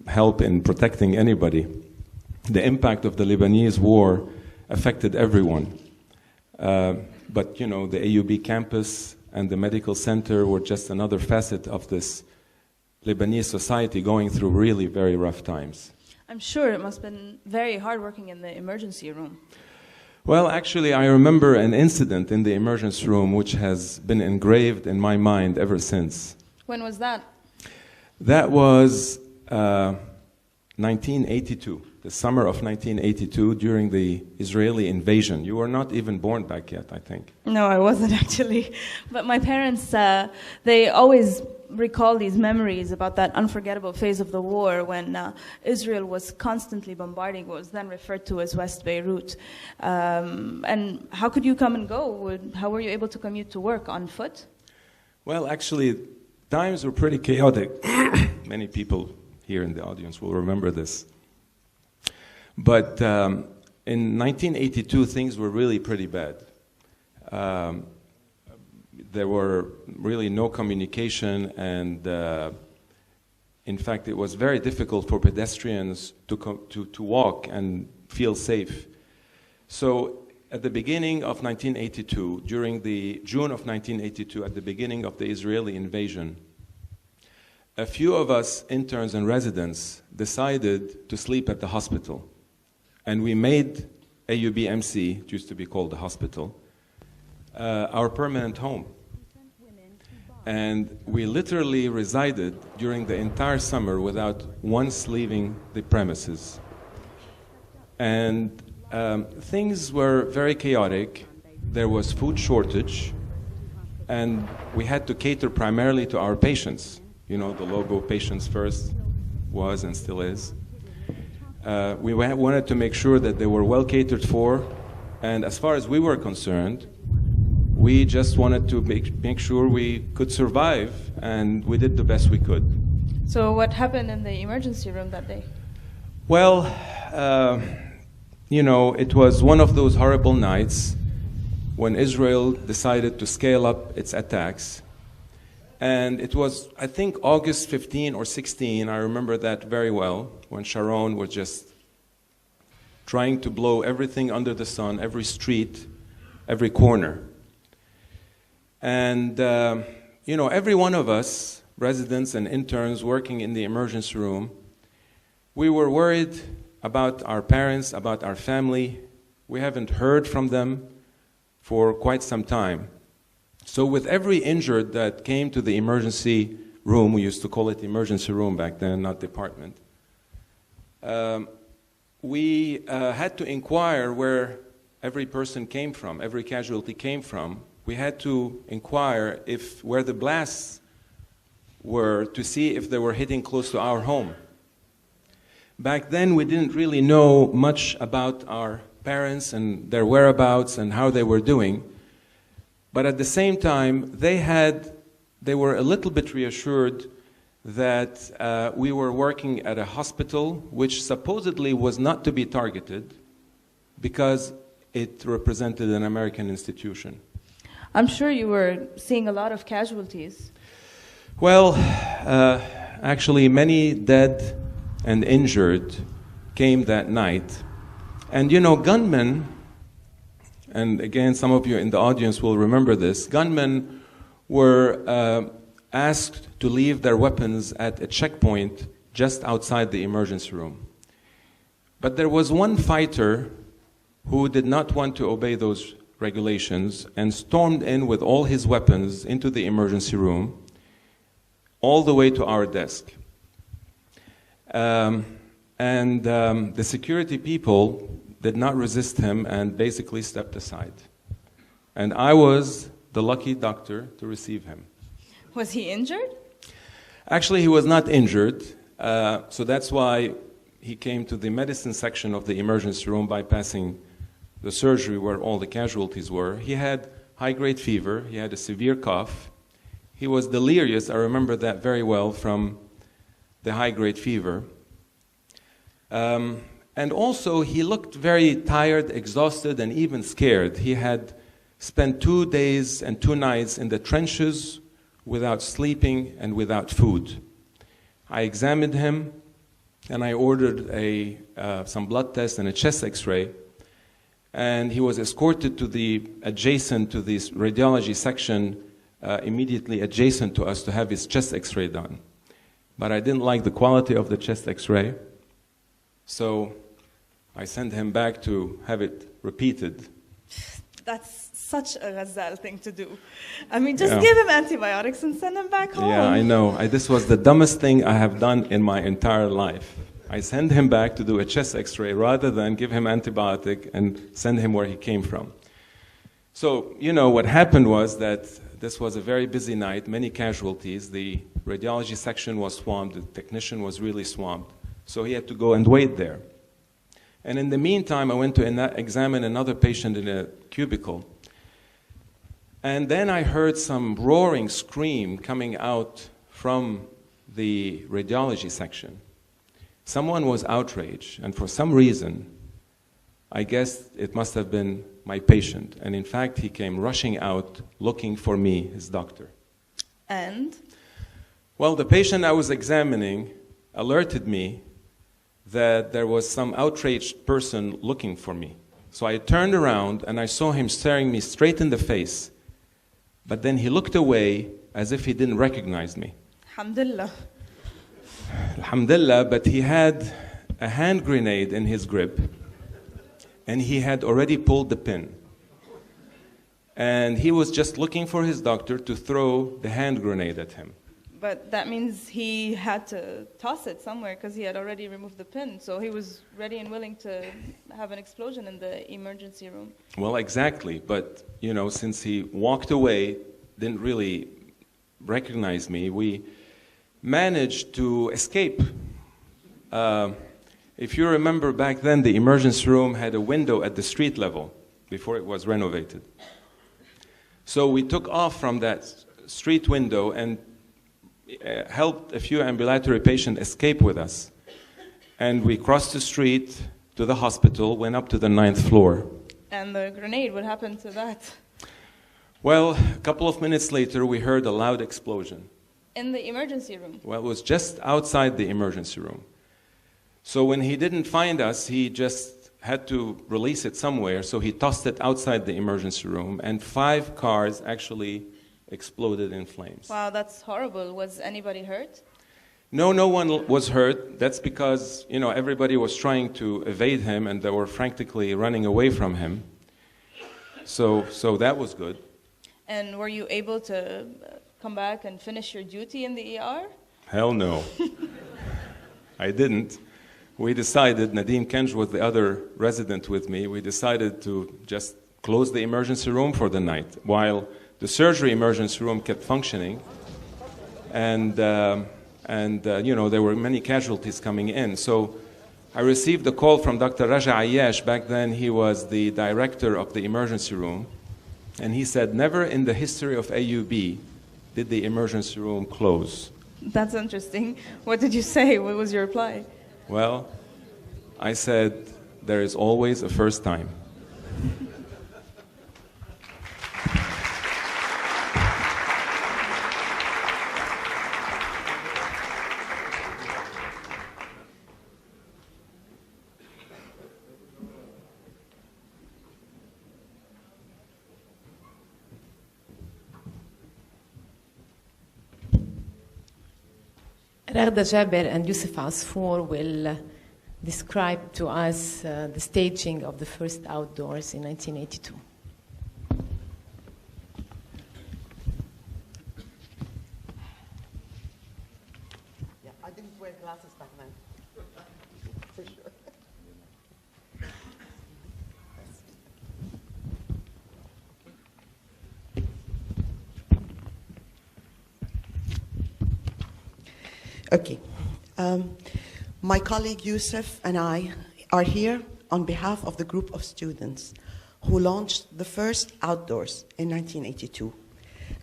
help in protecting anybody. The impact of the Lebanese war affected everyone. But, you know, the AUB campus and the medical center were just another facet of this Lebanese society going through really very rough times. I'm sure it must have been very hard working in the emergency room. Well, actually, I remember an incident in the emergency room which has been engraved in my mind ever since. When was that? That was 1982, the summer of 1982, during the Israeli invasion. You were not even born back yet, I think. No, I wasn't actually. But my parents, they always recall these memories about that unforgettable phase of the war when Israel was constantly bombarding what was then referred to as West Beirut. And how could you come and go? How were you able to commute to work? On foot? Well, actually, times were pretty chaotic. Many people here in the audience will remember this. But in 1982, things were really pretty bad. There were really no communication, and in fact, it was very difficult for pedestrians to walk and feel safe. So at the beginning of 1982, during the June of 1982, at the beginning of the Israeli invasion, a few of us interns and residents decided to sleep at the hospital. And we made AUB MC, it used to be called the hospital, our permanent home. And we literally resided during the entire summer without once leaving the premises. And things were very chaotic. There was food shortage, and we had to cater primarily to our patients. You know, the logo Patients First was and still is. We wanted to make sure that they were well catered for, and as far as we were concerned, we just wanted to make sure we could survive, and we did the best we could. So what happened in the emergency room that day? Well, you know, it was one of those horrible nights when Israel decided to scale up its attacks. And it was, I think, August 15 or 16, I remember that very well, when Sharon was just trying to blow everything under the sun, every street, every corner. And, you know, every one of us, residents and interns working in the emergency room, we were worried about our parents, about our family. We haven't heard from them for quite some time. So with every injured that came to the emergency room, we used to call it emergency room back then, not department, we had to inquire where every person came from, every casualty came from. We had to inquire where the blasts were to see if they were hitting close to our home. Back then, we didn't really know much about our parents and their whereabouts and how they were doing. But at the same time, they were a little bit reassured that we were working at a hospital which supposedly was not to be targeted because it represented an American institution. I'm sure you were seeing a lot of casualties. Well, actually, many dead and injured came that night. And you know, gunmen, and again, some of you in the audience will remember this, gunmen were asked to leave their weapons at a checkpoint just outside the emergency room. But there was one fighter who did not want to obey those regulations and stormed in with all his weapons into the emergency room, all the way to our desk. The security people did not resist him and basically stepped aside. And I was the lucky doctor to receive him. Was he injured? Actually, he was not injured, so that's why he came to the medicine section of the emergency room, bypassing the surgery where all the casualties were. He had high-grade fever, he had a severe cough. He was delirious, I remember that very well, from the high-grade fever. And also, he looked very tired, exhausted, and even scared. He had spent 2 days and 2 nights in the trenches without sleeping and without food. I examined him, and I ordered some blood tests and a chest x-ray. And he was escorted to this radiology section immediately adjacent to us to have his chest x-ray done. But I didn't like the quality of the chest x-ray, so I sent him back to have it repeated. That's such a Ghazal thing to do. I mean, just give him antibiotics and send him back home. Yeah, I know. This was the dumbest thing I have done in my entire life. I sent him back to do a chest x-ray rather than give him antibiotic and send him where he came from. So, you know, what happened was that this was a very busy night, many casualties. The radiology section was swamped, the technician was really swamped. So he had to go and wait there. And in the meantime, I went to examine another patient in a cubicle. And then I heard some roaring scream coming out from the radiology section. Someone was outraged, and for some reason, I guess it must have been my patient. And in fact, he came rushing out looking for me, his doctor. And? Well, the patient I was examining alerted me that there was some outraged person looking for me. So I turned around and I saw him staring me straight in the face. But then he looked away as if he didn't recognize me. Alhamdulillah. Alhamdulillah, but he had a hand grenade in his grip, and he had already pulled the pin. And he was just looking for his doctor to throw the hand grenade at him. But that means he had to toss it somewhere because he had already removed the pin. So he was ready and willing to have an explosion in the emergency room. Well, exactly. But, you know, since he walked away, didn't really recognize me, we managed to escape. If you remember back then, the emergency room had a window at the street level before it was renovated. So we took off from that street window and helped a few ambulatory patients escape with us. And we crossed the street to the hospital, went up to the 9th floor. And the grenade, what happened to that? Well, a couple of minutes later, we heard a loud explosion. In the emergency room? Well, it was just outside the emergency room. So when he didn't find us, he just had to release it somewhere, so he tossed it outside the emergency room, and 5 cars actually exploded in flames. Wow, that's horrible. Was anybody hurt? No, no one was hurt. That's because, you know, everybody was trying to evade him, and they were frantically running away from him. So that was good. And were you able to come back and finish your duty in the ER? Hell no. I didn't. We decided, Nadeem Kenj was the other resident with me, we decided to just close the emergency room for the night while the surgery emergency room kept functioning. And you know, there were many casualties coming in. So I received a call from Dr. Raja Ayyash. Back then he was the director of the emergency room. And he said, never in the history of AUB did the emergency room close. That's interesting. What did you say? What was your reply? Well, I said, there is always a first time. Ragda Jaber and Yusuf Asfour will describe to us the staging of the first outdoors in 1982. Yeah, I didn't wear glasses back then, for sure. Okay. My colleague Yusuf and I are here on behalf of the group of students who launched the first outdoors in 1982.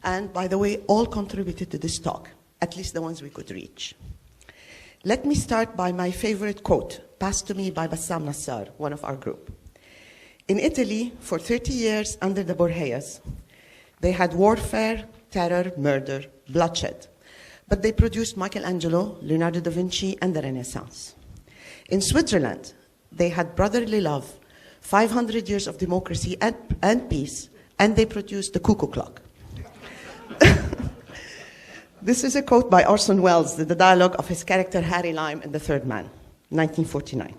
And by the way, all contributed to this talk, at least the ones we could reach. Let me start by my favorite quote, passed to me by Bassam Nassar, one of our group. In Italy, for 30 years under the Borgias, they had warfare, terror, murder, bloodshed. But they produced Michelangelo, Leonardo da Vinci, and the Renaissance. In Switzerland, they had brotherly love, 500 years of democracy and peace, and they produced the cuckoo clock. This is a quote by Orson Welles, the dialogue of his character Harry Lime in The Third Man, 1949.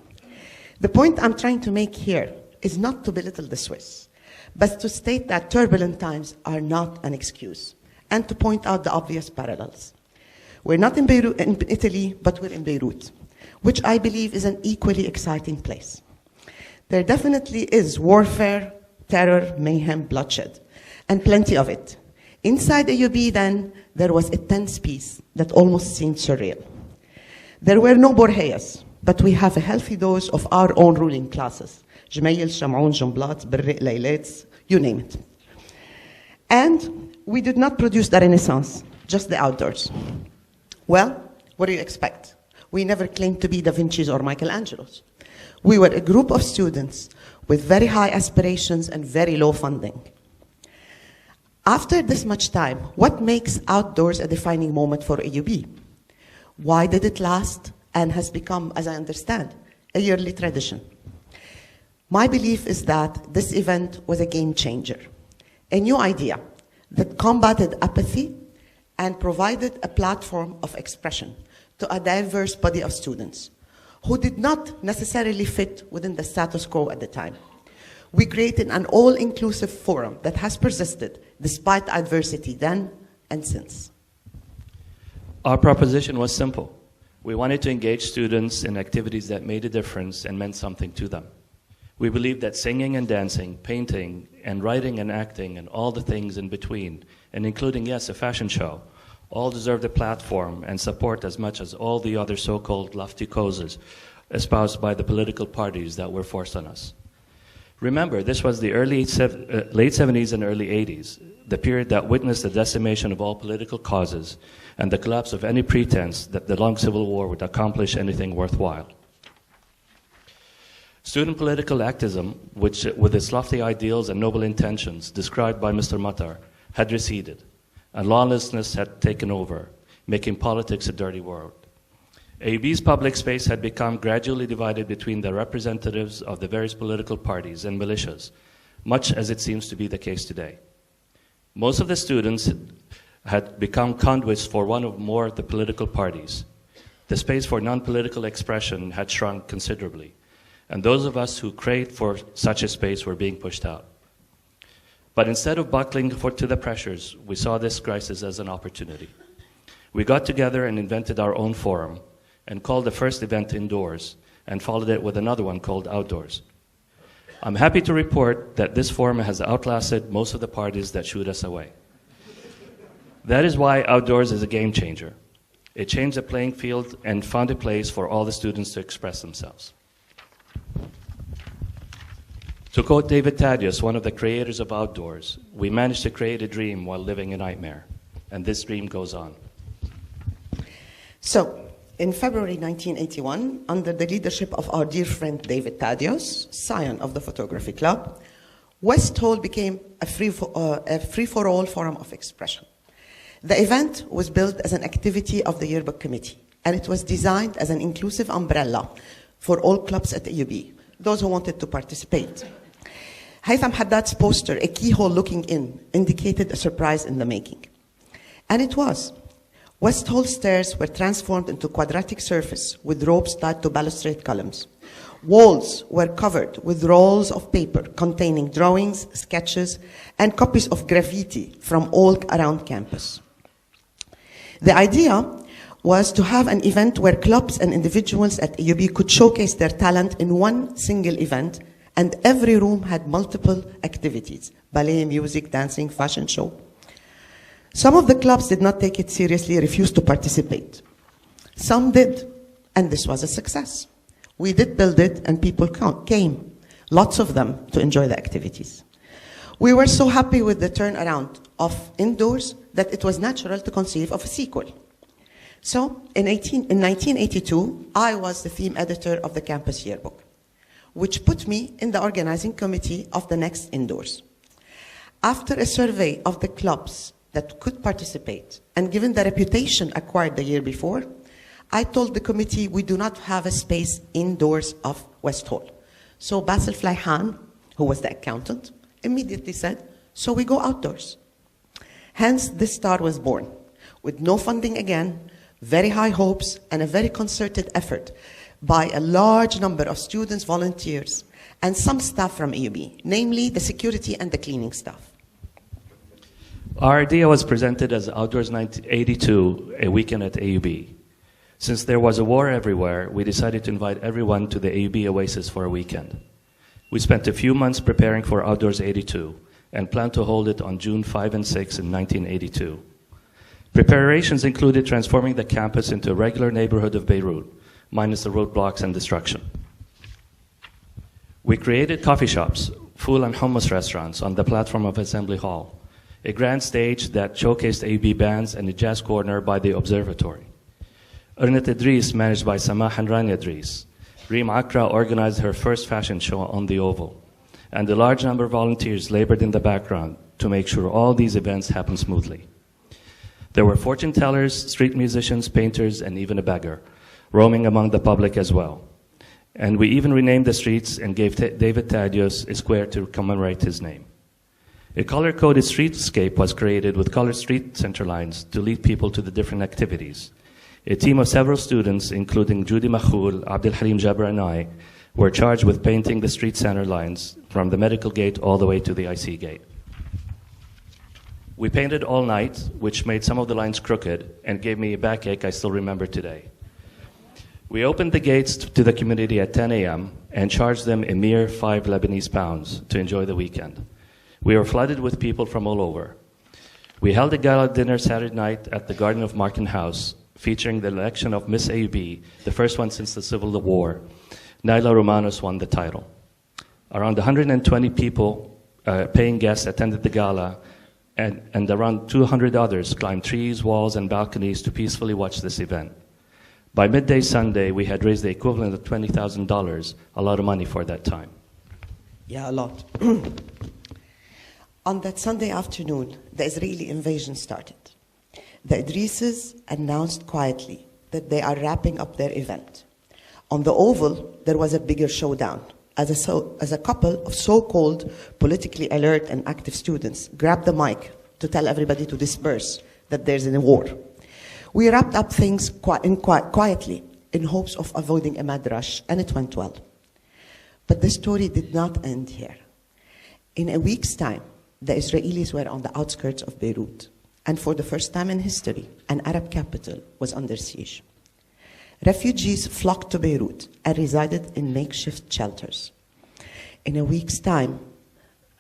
The point I'm trying to make here is not to belittle the Swiss, but to state that turbulent times are not an excuse, and to point out the obvious parallels. We're not in Beirut, in Italy, but we're in Beirut, which I believe is an equally exciting place. There definitely is warfare, terror, mayhem, bloodshed, and plenty of it. Inside AUB then, there was a tense peace that almost seemed surreal. There were no Borheyas, but we have a healthy dose of our own ruling classes. Jmayil, Sham'oun, Jumblat, Birri, Laylets, you name it. And we did not produce the Renaissance, just the outdoors. Well, what do you expect? We never claimed to be Da Vinci's or Michelangelo's. We were a group of students with very high aspirations and very low funding. After this much time, what makes outdoors a defining moment for AUB? Why did it last and has become, as I understand, a yearly tradition? My belief is that this event was a game changer, a new idea that combated apathy and provided a platform of expression to a diverse body of students who did not necessarily fit within the status quo at the time. We created an all-inclusive forum that has persisted despite adversity then and since. Our proposition was simple. We wanted to engage students in activities that made a difference and meant something to them. We believed that singing and dancing, painting and writing and acting and all the things in between, and including, yes, a fashion show, all deserved a platform and support as much as all the other so-called lofty causes espoused by the political parties that were forced on us. Remember, this was the late 70s and early 80s, the period that witnessed the decimation of all political causes and the collapse of any pretense that the long Civil War would accomplish anything worthwhile. Student political activism, which, with its lofty ideals and noble intentions described by Mr. Matar, had receded, and lawlessness had taken over, making politics a dirty world. AUB's public space had become gradually divided between the representatives of the various political parties and militias, much as it seems to be the case today. Most of the students had become conduits for one or more of the political parties. The space for non-political expression had shrunk considerably, and those of us who craved for such a space were being pushed out. But instead of buckling to the pressures, we saw this crisis as an opportunity. We got together and invented our own forum, and called the first event Indoors, and followed it with another one called Outdoors. I'm happy to report that this forum has outlasted most of the parties that shooed us away. That is why Outdoors is a game changer. It changed the playing field and found a place for all the students to express themselves. To quote David Thaddeus, one of the creators of Outdoors, we managed to create a dream while living a nightmare, and this dream goes on. So, in February 1981, under the leadership of our dear friend David Thaddeus, scion of the Photography Club, West Hall became a free-for-all forum of expression. The event was built as an activity of the Yearbook Committee, and it was designed as an inclusive umbrella for all clubs at AUB, those who wanted to participate. Haytham Haddad's poster, A Keyhole Looking In, indicated a surprise in the making. And it was. West Hall stairs were transformed into quadratic surface with ropes tied to balustrade columns. Walls were covered with rolls of paper containing drawings, sketches, and copies of graffiti from all around campus. The idea was to have an event where clubs and individuals at AUB could showcase their talent in one single event, and every room had multiple activities: ballet, music, dancing, fashion show. Some of the clubs did not take it seriously, refused to participate. Some did, and this was a success. We did build it, and people came, lots of them, to enjoy the activities. We were so happy with the turnaround of Indoors that it was natural to conceive of a sequel. So, in 1982, I was the theme editor of the campus yearbook, which put me in the organizing committee of the next Indoors. After a survey of the clubs that could participate, and given the reputation acquired the year before, I told the committee we do not have a space indoors of West Hall. So Basil Flyhan, who was the accountant, immediately said, so we go outdoors. Hence, this star was born, with no funding again, very high hopes, and a very concerted effort by a large number of students, volunteers, and some staff from AUB, namely the security and the cleaning staff. Our idea was presented as Outdoors 1982, a weekend at AUB. Since there was a war everywhere, we decided to invite everyone to the AUB Oasis for a weekend. We spent a few months preparing for Outdoors 82 and planned to hold it on June 5 and 6 in 1982. Preparations included transforming the campus into a regular neighborhood of Beirut, minus the roadblocks and destruction. We created coffee shops, food and hummus restaurants on the platform of Assembly Hall, a grand stage that showcased AUB bands and a jazz corner by the observatory. Ernest Idris, managed by Samah and Rania Idris. Reem Akra organized her first fashion show on the Oval. And a large number of volunteers labored in the background to make sure all these events happened smoothly. There were fortune tellers, street musicians, painters, and even a beggar, roaming among the public as well. And we even renamed the streets and gave David Thaddeus a square to commemorate his name. A color-coded streetscape was created with colored street center lines to lead people to the different activities. A team of several students, including Judy Makhul, Abdul Halim Jabra, and I, were charged with painting the street center lines from the medical gate all the way to the IC gate. We painted all night, which made some of the lines crooked and gave me a backache I still remember today. We opened the gates to the community at 10 a.m. and charged them a mere 5 Lebanese pounds to enjoy the weekend. We were flooded with people from all over. We held a gala dinner Saturday night at the Garden of Marken House, featuring the election of Miss AUB, the first one since the Civil War. Naila Romanos won the title. Around 120 people, paying guests, attended the gala, and around 200 others climbed trees, walls, and balconies to peacefully watch this event. By midday Sunday, we had raised the equivalent of $20,000, a lot of money for that time. Yeah, a lot. On that Sunday afternoon, the Israeli invasion started. The Idrises announced quietly that they are wrapping up their event. On the Oval, there was a bigger showdown, as a couple of so-called politically alert and active students grabbed the mic to tell everybody to disperse, that there's a war. We wrapped up things quietly in hopes of avoiding a mad rush, and it went well. But the story did not end here. In a week's time, the Israelis were on the outskirts of Beirut. And for the first time in history, an Arab capital was under siege. Refugees flocked to Beirut and resided in makeshift shelters. In a week's time,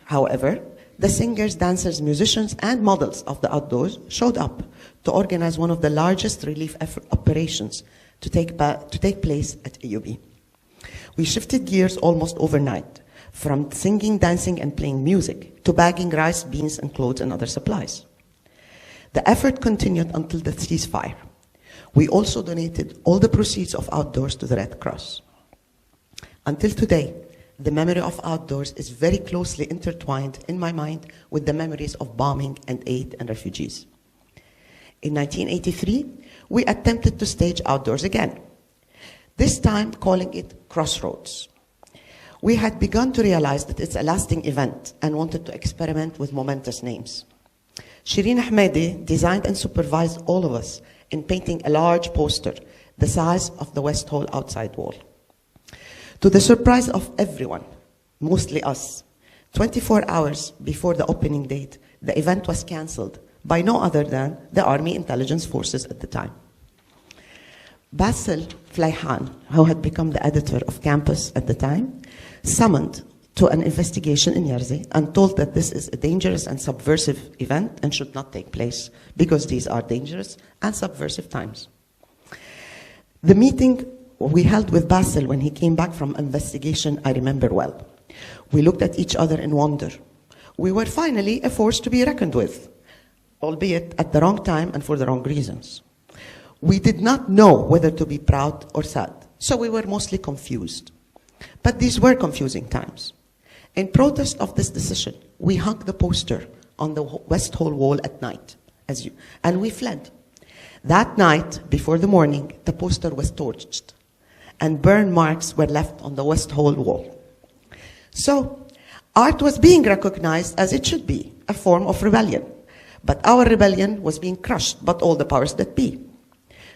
however, the singers, dancers, musicians, and models of the outdoors showed up to organize one of the largest relief operations to take place at AUB. We shifted gears almost overnight, from singing, dancing, and playing music to bagging rice, beans, and clothes and other supplies. The effort continued until the ceasefire. We also donated all the proceeds of Outdoors to the Red Cross. Until today, the memory of Outdoors is very closely intertwined in my mind with the memories of bombing and aid and refugees. In 1983, we attempted to stage Outdoors again, this time calling it Crossroads. We had begun to realize that it's a lasting event and wanted to experiment with momentous names. Shireen Ahmedi designed and supervised all of us in painting a large poster the size of the West Hall outside wall. To the surprise of everyone, mostly us, 24 hours before the opening date, the event was canceled by no other than the Army Intelligence Forces at the time. Basil Fleihan, who had become the editor of Campus at the time, summoned to an investigation in Jersey and told that this is a dangerous and subversive event and should not take place because these are dangerous and subversive times. The meeting we held with Basil when he came back from investigation, I remember well. We looked at each other in wonder. We were finally a force to be reckoned with, albeit at the wrong time and for the wrong reasons. We did not know whether to be proud or sad, so we were mostly confused. But these were confusing times. In protest of this decision, we hung the poster on the West Hall wall at night, and we fled. That night, before the morning, the poster was torched, and burn marks were left on the West Hall wall. So, art was being recognized as it should be, a form of rebellion. But our rebellion was being crushed by all the powers that be.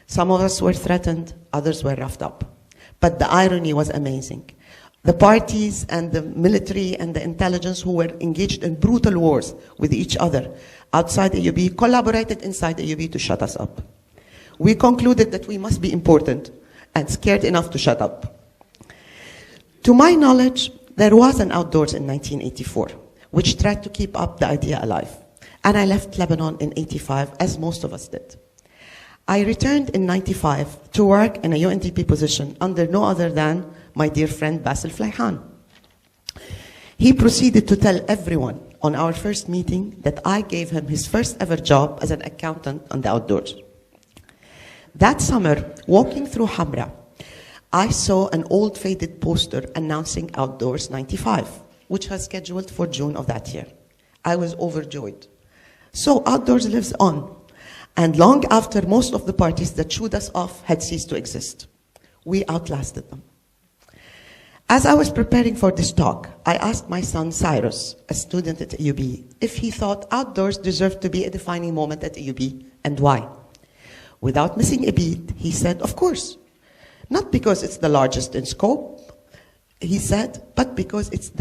Some of us were threatened, others were roughed up. But the irony was amazing. The parties and the military and the intelligence who were engaged in brutal wars with each other outside AUB collaborated inside AUB to shut us up. We concluded that we must be important and scared enough to shut up. To my knowledge, there was an outdoors in 1984, which tried to keep up the idea alive. And I left Lebanon in 85, as most of us did. I returned in 95 to work in a UNDP position under no other than my dear friend Basil Fleihan. He proceeded to tell everyone on our first meeting that I gave him his first ever job as an accountant on the outdoors. That summer, walking through Hamra, I saw an old faded poster announcing Outdoors 95, which was scheduled for June of that year. I was overjoyed. So Outdoors lives on, and long after most of the parties that shooed us off had ceased to exist, we outlasted them. As I was preparing for this talk, I asked my son Cyrus, a student at AUB, if he thought Outdoors deserved to be a defining moment at AUB, and why. Without missing a beat, he said, of course. Not because it's the largest in scope, he said, but because it's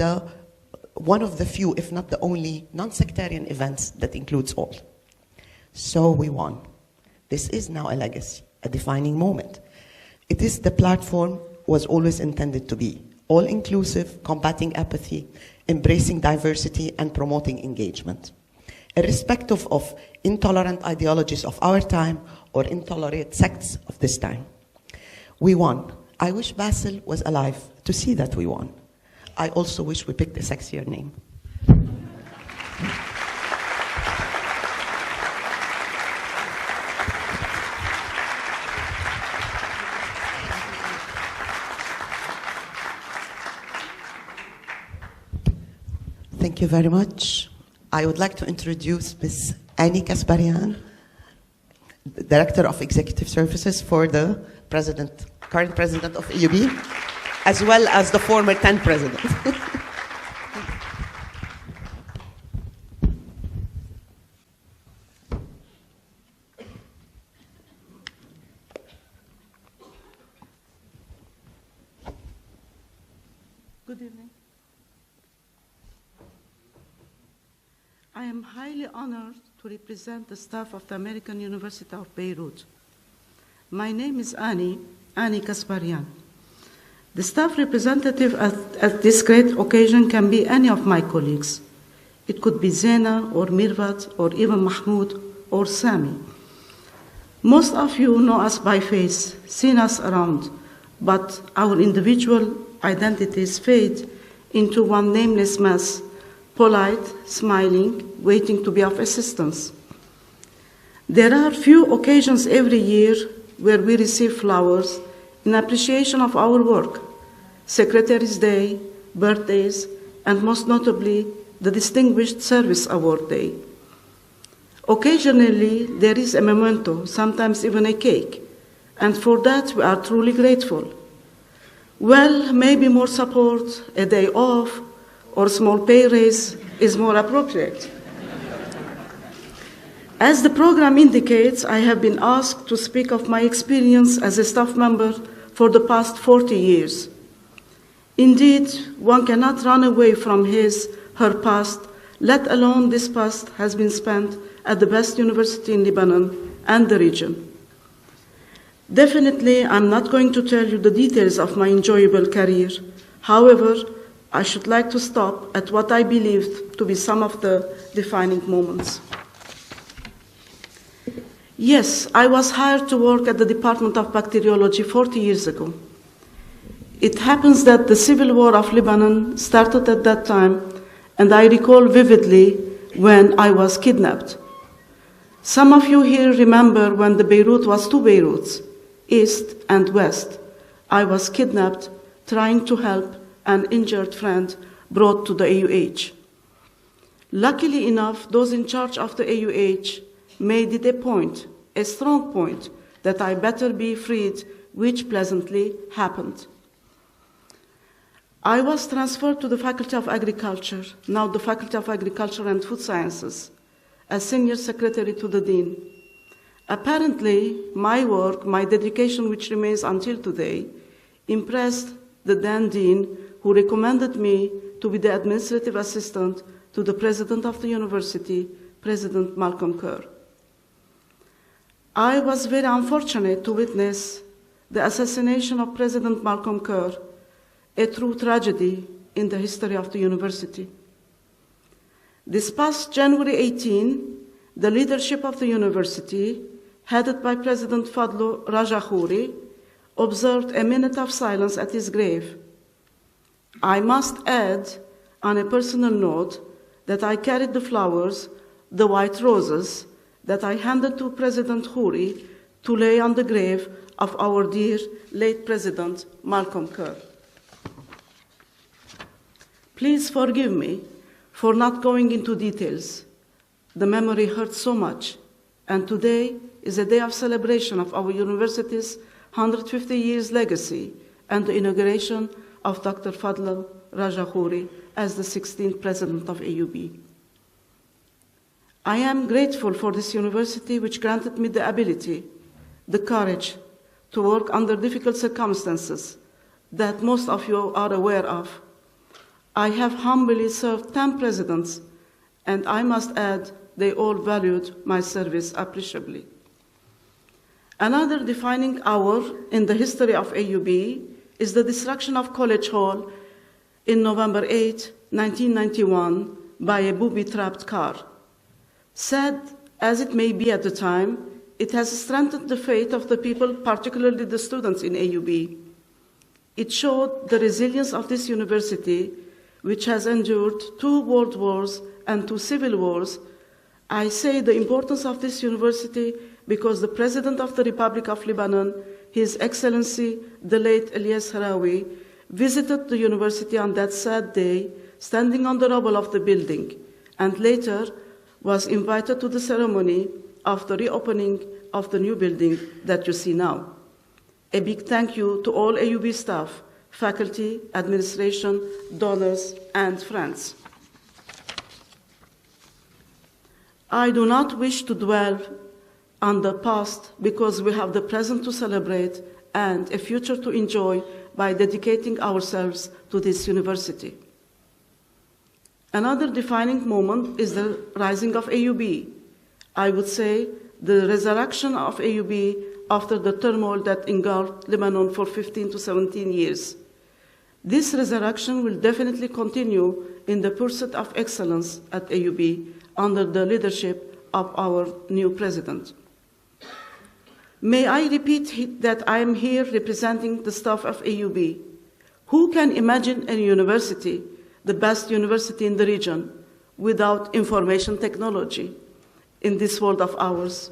one of the few, if not the only, non-sectarian events that includes all. So we won. This is now a legacy, a defining moment. It is the platform was always intended to be, all-inclusive, combating apathy, embracing diversity, and promoting engagement. Irrespective of intolerant ideologies of our time or intolerant sects of this time. We won. I wish Basil was alive to see that we won. I also wish we picked a sexier name. Thank you very much. I would like to introduce Ms. Annie Kasparian, Director of Executive Services for the current president of AUB, as well as the former 10th president. Good evening. I am highly honored to represent the staff of the American University of Beirut. My name is Annie Kasparian. The staff representative at this great occasion can be any of my colleagues. It could be Zena or Mirvat or even Mahmoud or Sami. Most of you know us by face, seen us around, but our individual identities fade into one nameless mass, polite, smiling, waiting to be of assistance. There are few occasions every year where we receive flowers in appreciation of our work: Secretary's Day, birthdays, and most notably, the Distinguished Service Award Day. Occasionally, there is a memento, sometimes even a cake, and for that we are truly grateful. Well, maybe more support, a day off, or small pay raise is more appropriate. As the program indicates, I have been asked to speak of my experience as a staff member for the past 40 years. Indeed, one cannot run away from her past, let alone this past has been spent at the best university in Lebanon and the region. Definitely, I'm not going to tell you the details of my enjoyable career. However, I should like to stop at what I believed to be some of the defining moments. Yes, I was hired to work at the Department of Bacteriology 40 years ago. It happens that the civil war of Lebanon started at that time, and I recall vividly when I was kidnapped. Some of you here remember when the Beirut was two Beiruts, East and West. I was kidnapped trying to help an injured friend brought to the AUH. Luckily enough, those in charge of the AUH made it a strong point, that I better be freed, which pleasantly happened. I was transferred to the Faculty of Agriculture, now the Faculty of Agriculture and Food Sciences, as Senior Secretary to the Dean. Apparently, my work, my dedication, which remains until today, impressed the then Dean, who recommended me to be the administrative assistant to the president of the university, President Malcolm Kerr. I was very unfortunate to witness the assassination of President Malcolm Kerr, a true tragedy in the history of the university. This past January 18, the leadership of the university, headed by President Fadlo Rajahouri, observed a minute of silence at his grave. I must add, on a personal note, that I carried the flowers, the white roses, that I handed to President Houri to lay on the grave of our dear late President Malcolm Kerr. Please forgive me for not going into details. The memory hurts so much, and today is a day of celebration of our university's 150 years legacy and the inauguration of Dr. Fadlo Rajahouri as the 16th president of AUB. I am grateful for this university which granted me the ability, the courage to work under difficult circumstances that most of you are aware of. I have humbly served 10 presidents, and I must add, they all valued my service appreciably. Another defining hour in the history of AUB is the destruction of College Hall in November 8, 1991, by a booby-trapped car. Sad as it may be at the time, it has strengthened the faith of the people, particularly the students in AUB. It showed the resilience of this university, which has endured 2 world wars and 2 civil wars. I say the importance of this university because the President of the Republic of Lebanon, His Excellency, the late Elias Harawi, visited the university on that sad day, standing on the rubble of the building, and later was invited to the ceremony of the reopening of the new building that you see now. A big thank you to all AUB staff, faculty, administration, donors, and friends. I do not wish to dwell on the past because we have the present to celebrate and a future to enjoy by dedicating ourselves to this university. Another defining moment is the rising of AUB. I would say the resurrection of AUB after the turmoil that engulfed Lebanon for 15 to 17 years. This resurrection will definitely continue in the pursuit of excellence at AUB under the leadership of our new president. May I repeat that I am here representing the staff of AUB. Who can imagine a university, the best university in the region, without information technology in this world of ours?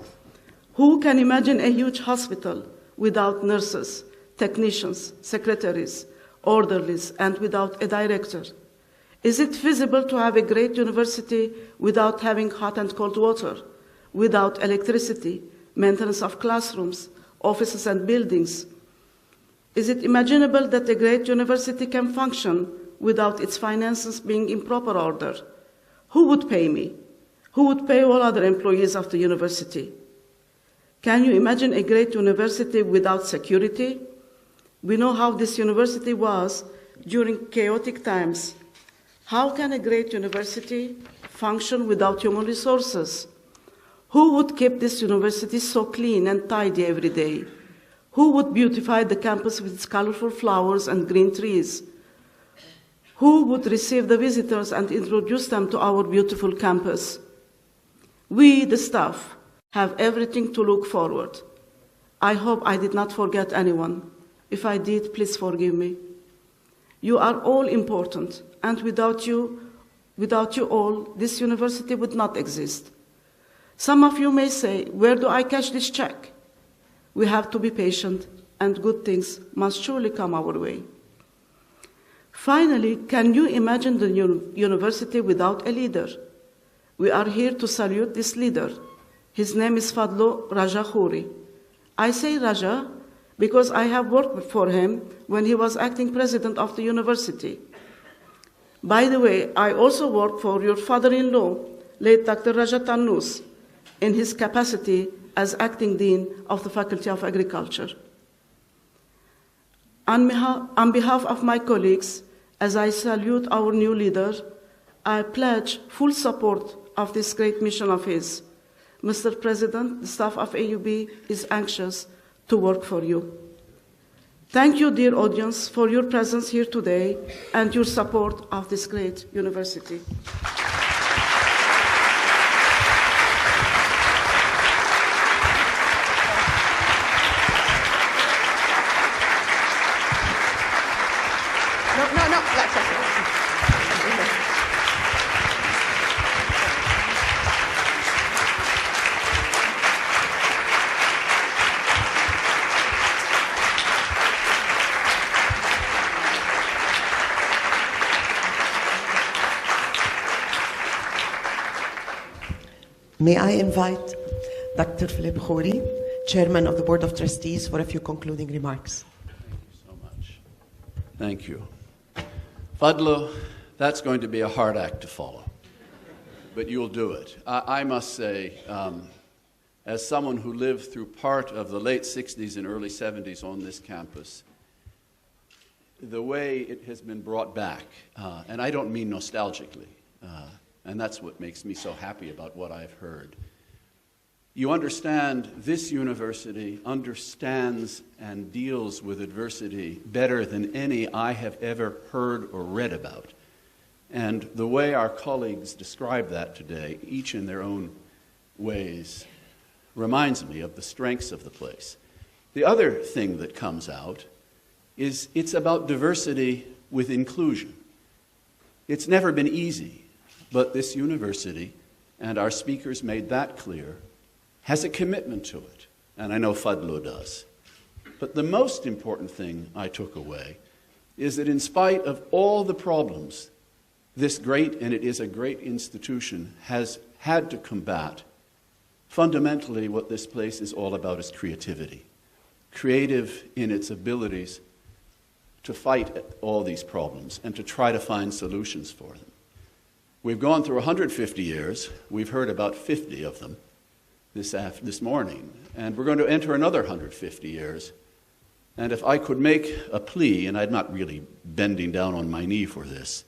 Who can imagine a huge hospital without nurses, technicians, secretaries, orderlies, and without a director? Is it feasible to have a great university without having hot and cold water, without electricity, maintenance of classrooms, offices, and buildings? Is it imaginable that a great university can function without its finances being in proper order? Who would pay me? Who would pay all other employees of the university? Can you imagine a great university without security? We know how this university was during chaotic times. How can a great university function without human resources? Who would keep this university so clean and tidy every day? Who would beautify the campus with its colorful flowers and green trees? Who would receive the visitors and introduce them to our beautiful campus? We, the staff, have everything to look forward. I hope I did not forget anyone. If I did, please forgive me. You are all important, and without you all, this university would not exist. Some of you may say, where do I cash this check? We have to be patient, and good things must surely come our way. Finally, can you imagine the university without a leader? We are here to salute this leader. His name is Fadlo Rajahouri. I say Raja because I have worked for him when he was acting president of the university. By the way, I also worked for your father-in-law, late Dr. Raja Tannous, in his capacity as acting dean of the Faculty of Agriculture. On behalf of my colleagues As I salute our new leader, I pledge full support of this great mission of his. Mr. President, the staff of AUB is anxious to work for you. Thank you, dear audience, for your presence here today and your support of this great university. No, that's okay. May I invite Dr. Philip Khoury, Chairman of the Board of Trustees, for a few concluding remarks. Thank you so much. Thank you. Fadlu, that's going to be a hard act to follow, but you'll do it. I must say, as someone who lived through part of the late 60s and early 70s on this campus, the way it has been brought back, and I don't mean nostalgically, and that's what makes me so happy about what I've heard. You understand this university understands and deals with adversity better than any I have ever heard or read about. And the way our colleagues describe that today, each in their own ways, reminds me of the strengths of the place. The other thing that comes out is it's about diversity with inclusion. It's never been easy, but this university, and our speakers made that clear, has a commitment to it, and I know Fadlu does. But the most important thing I took away is that in spite of all the problems this great, and it is a great institution, has had to combat, fundamentally what this place is all about is creativity. Creative in its abilities to fight all these problems and to try to find solutions for them. We've gone through 150 years. We've heard about 50 of them this morning, and we're going to enter another 150 years. And if I could make a plea, and I'm not really bending down on my knee for this,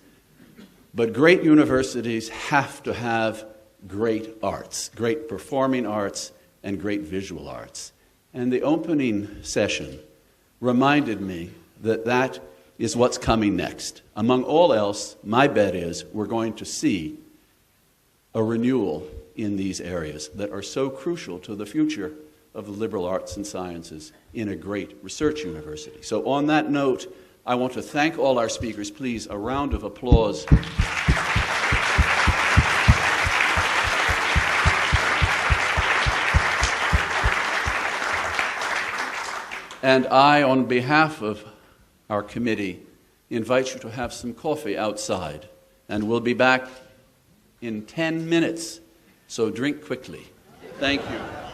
but great universities have to have great arts, great performing arts, and great visual arts. And the opening session reminded me that that is what's coming next. Among all else, my bet is we're going to see a renewal in these areas that are so crucial to the future of the liberal arts and sciences in a great research university. So on that note, I want to thank all our speakers. Please, a round of applause. And I, on behalf of our committee, invite you to have some coffee outside, and we'll be back in 10 minutes, so drink quickly. Thank you.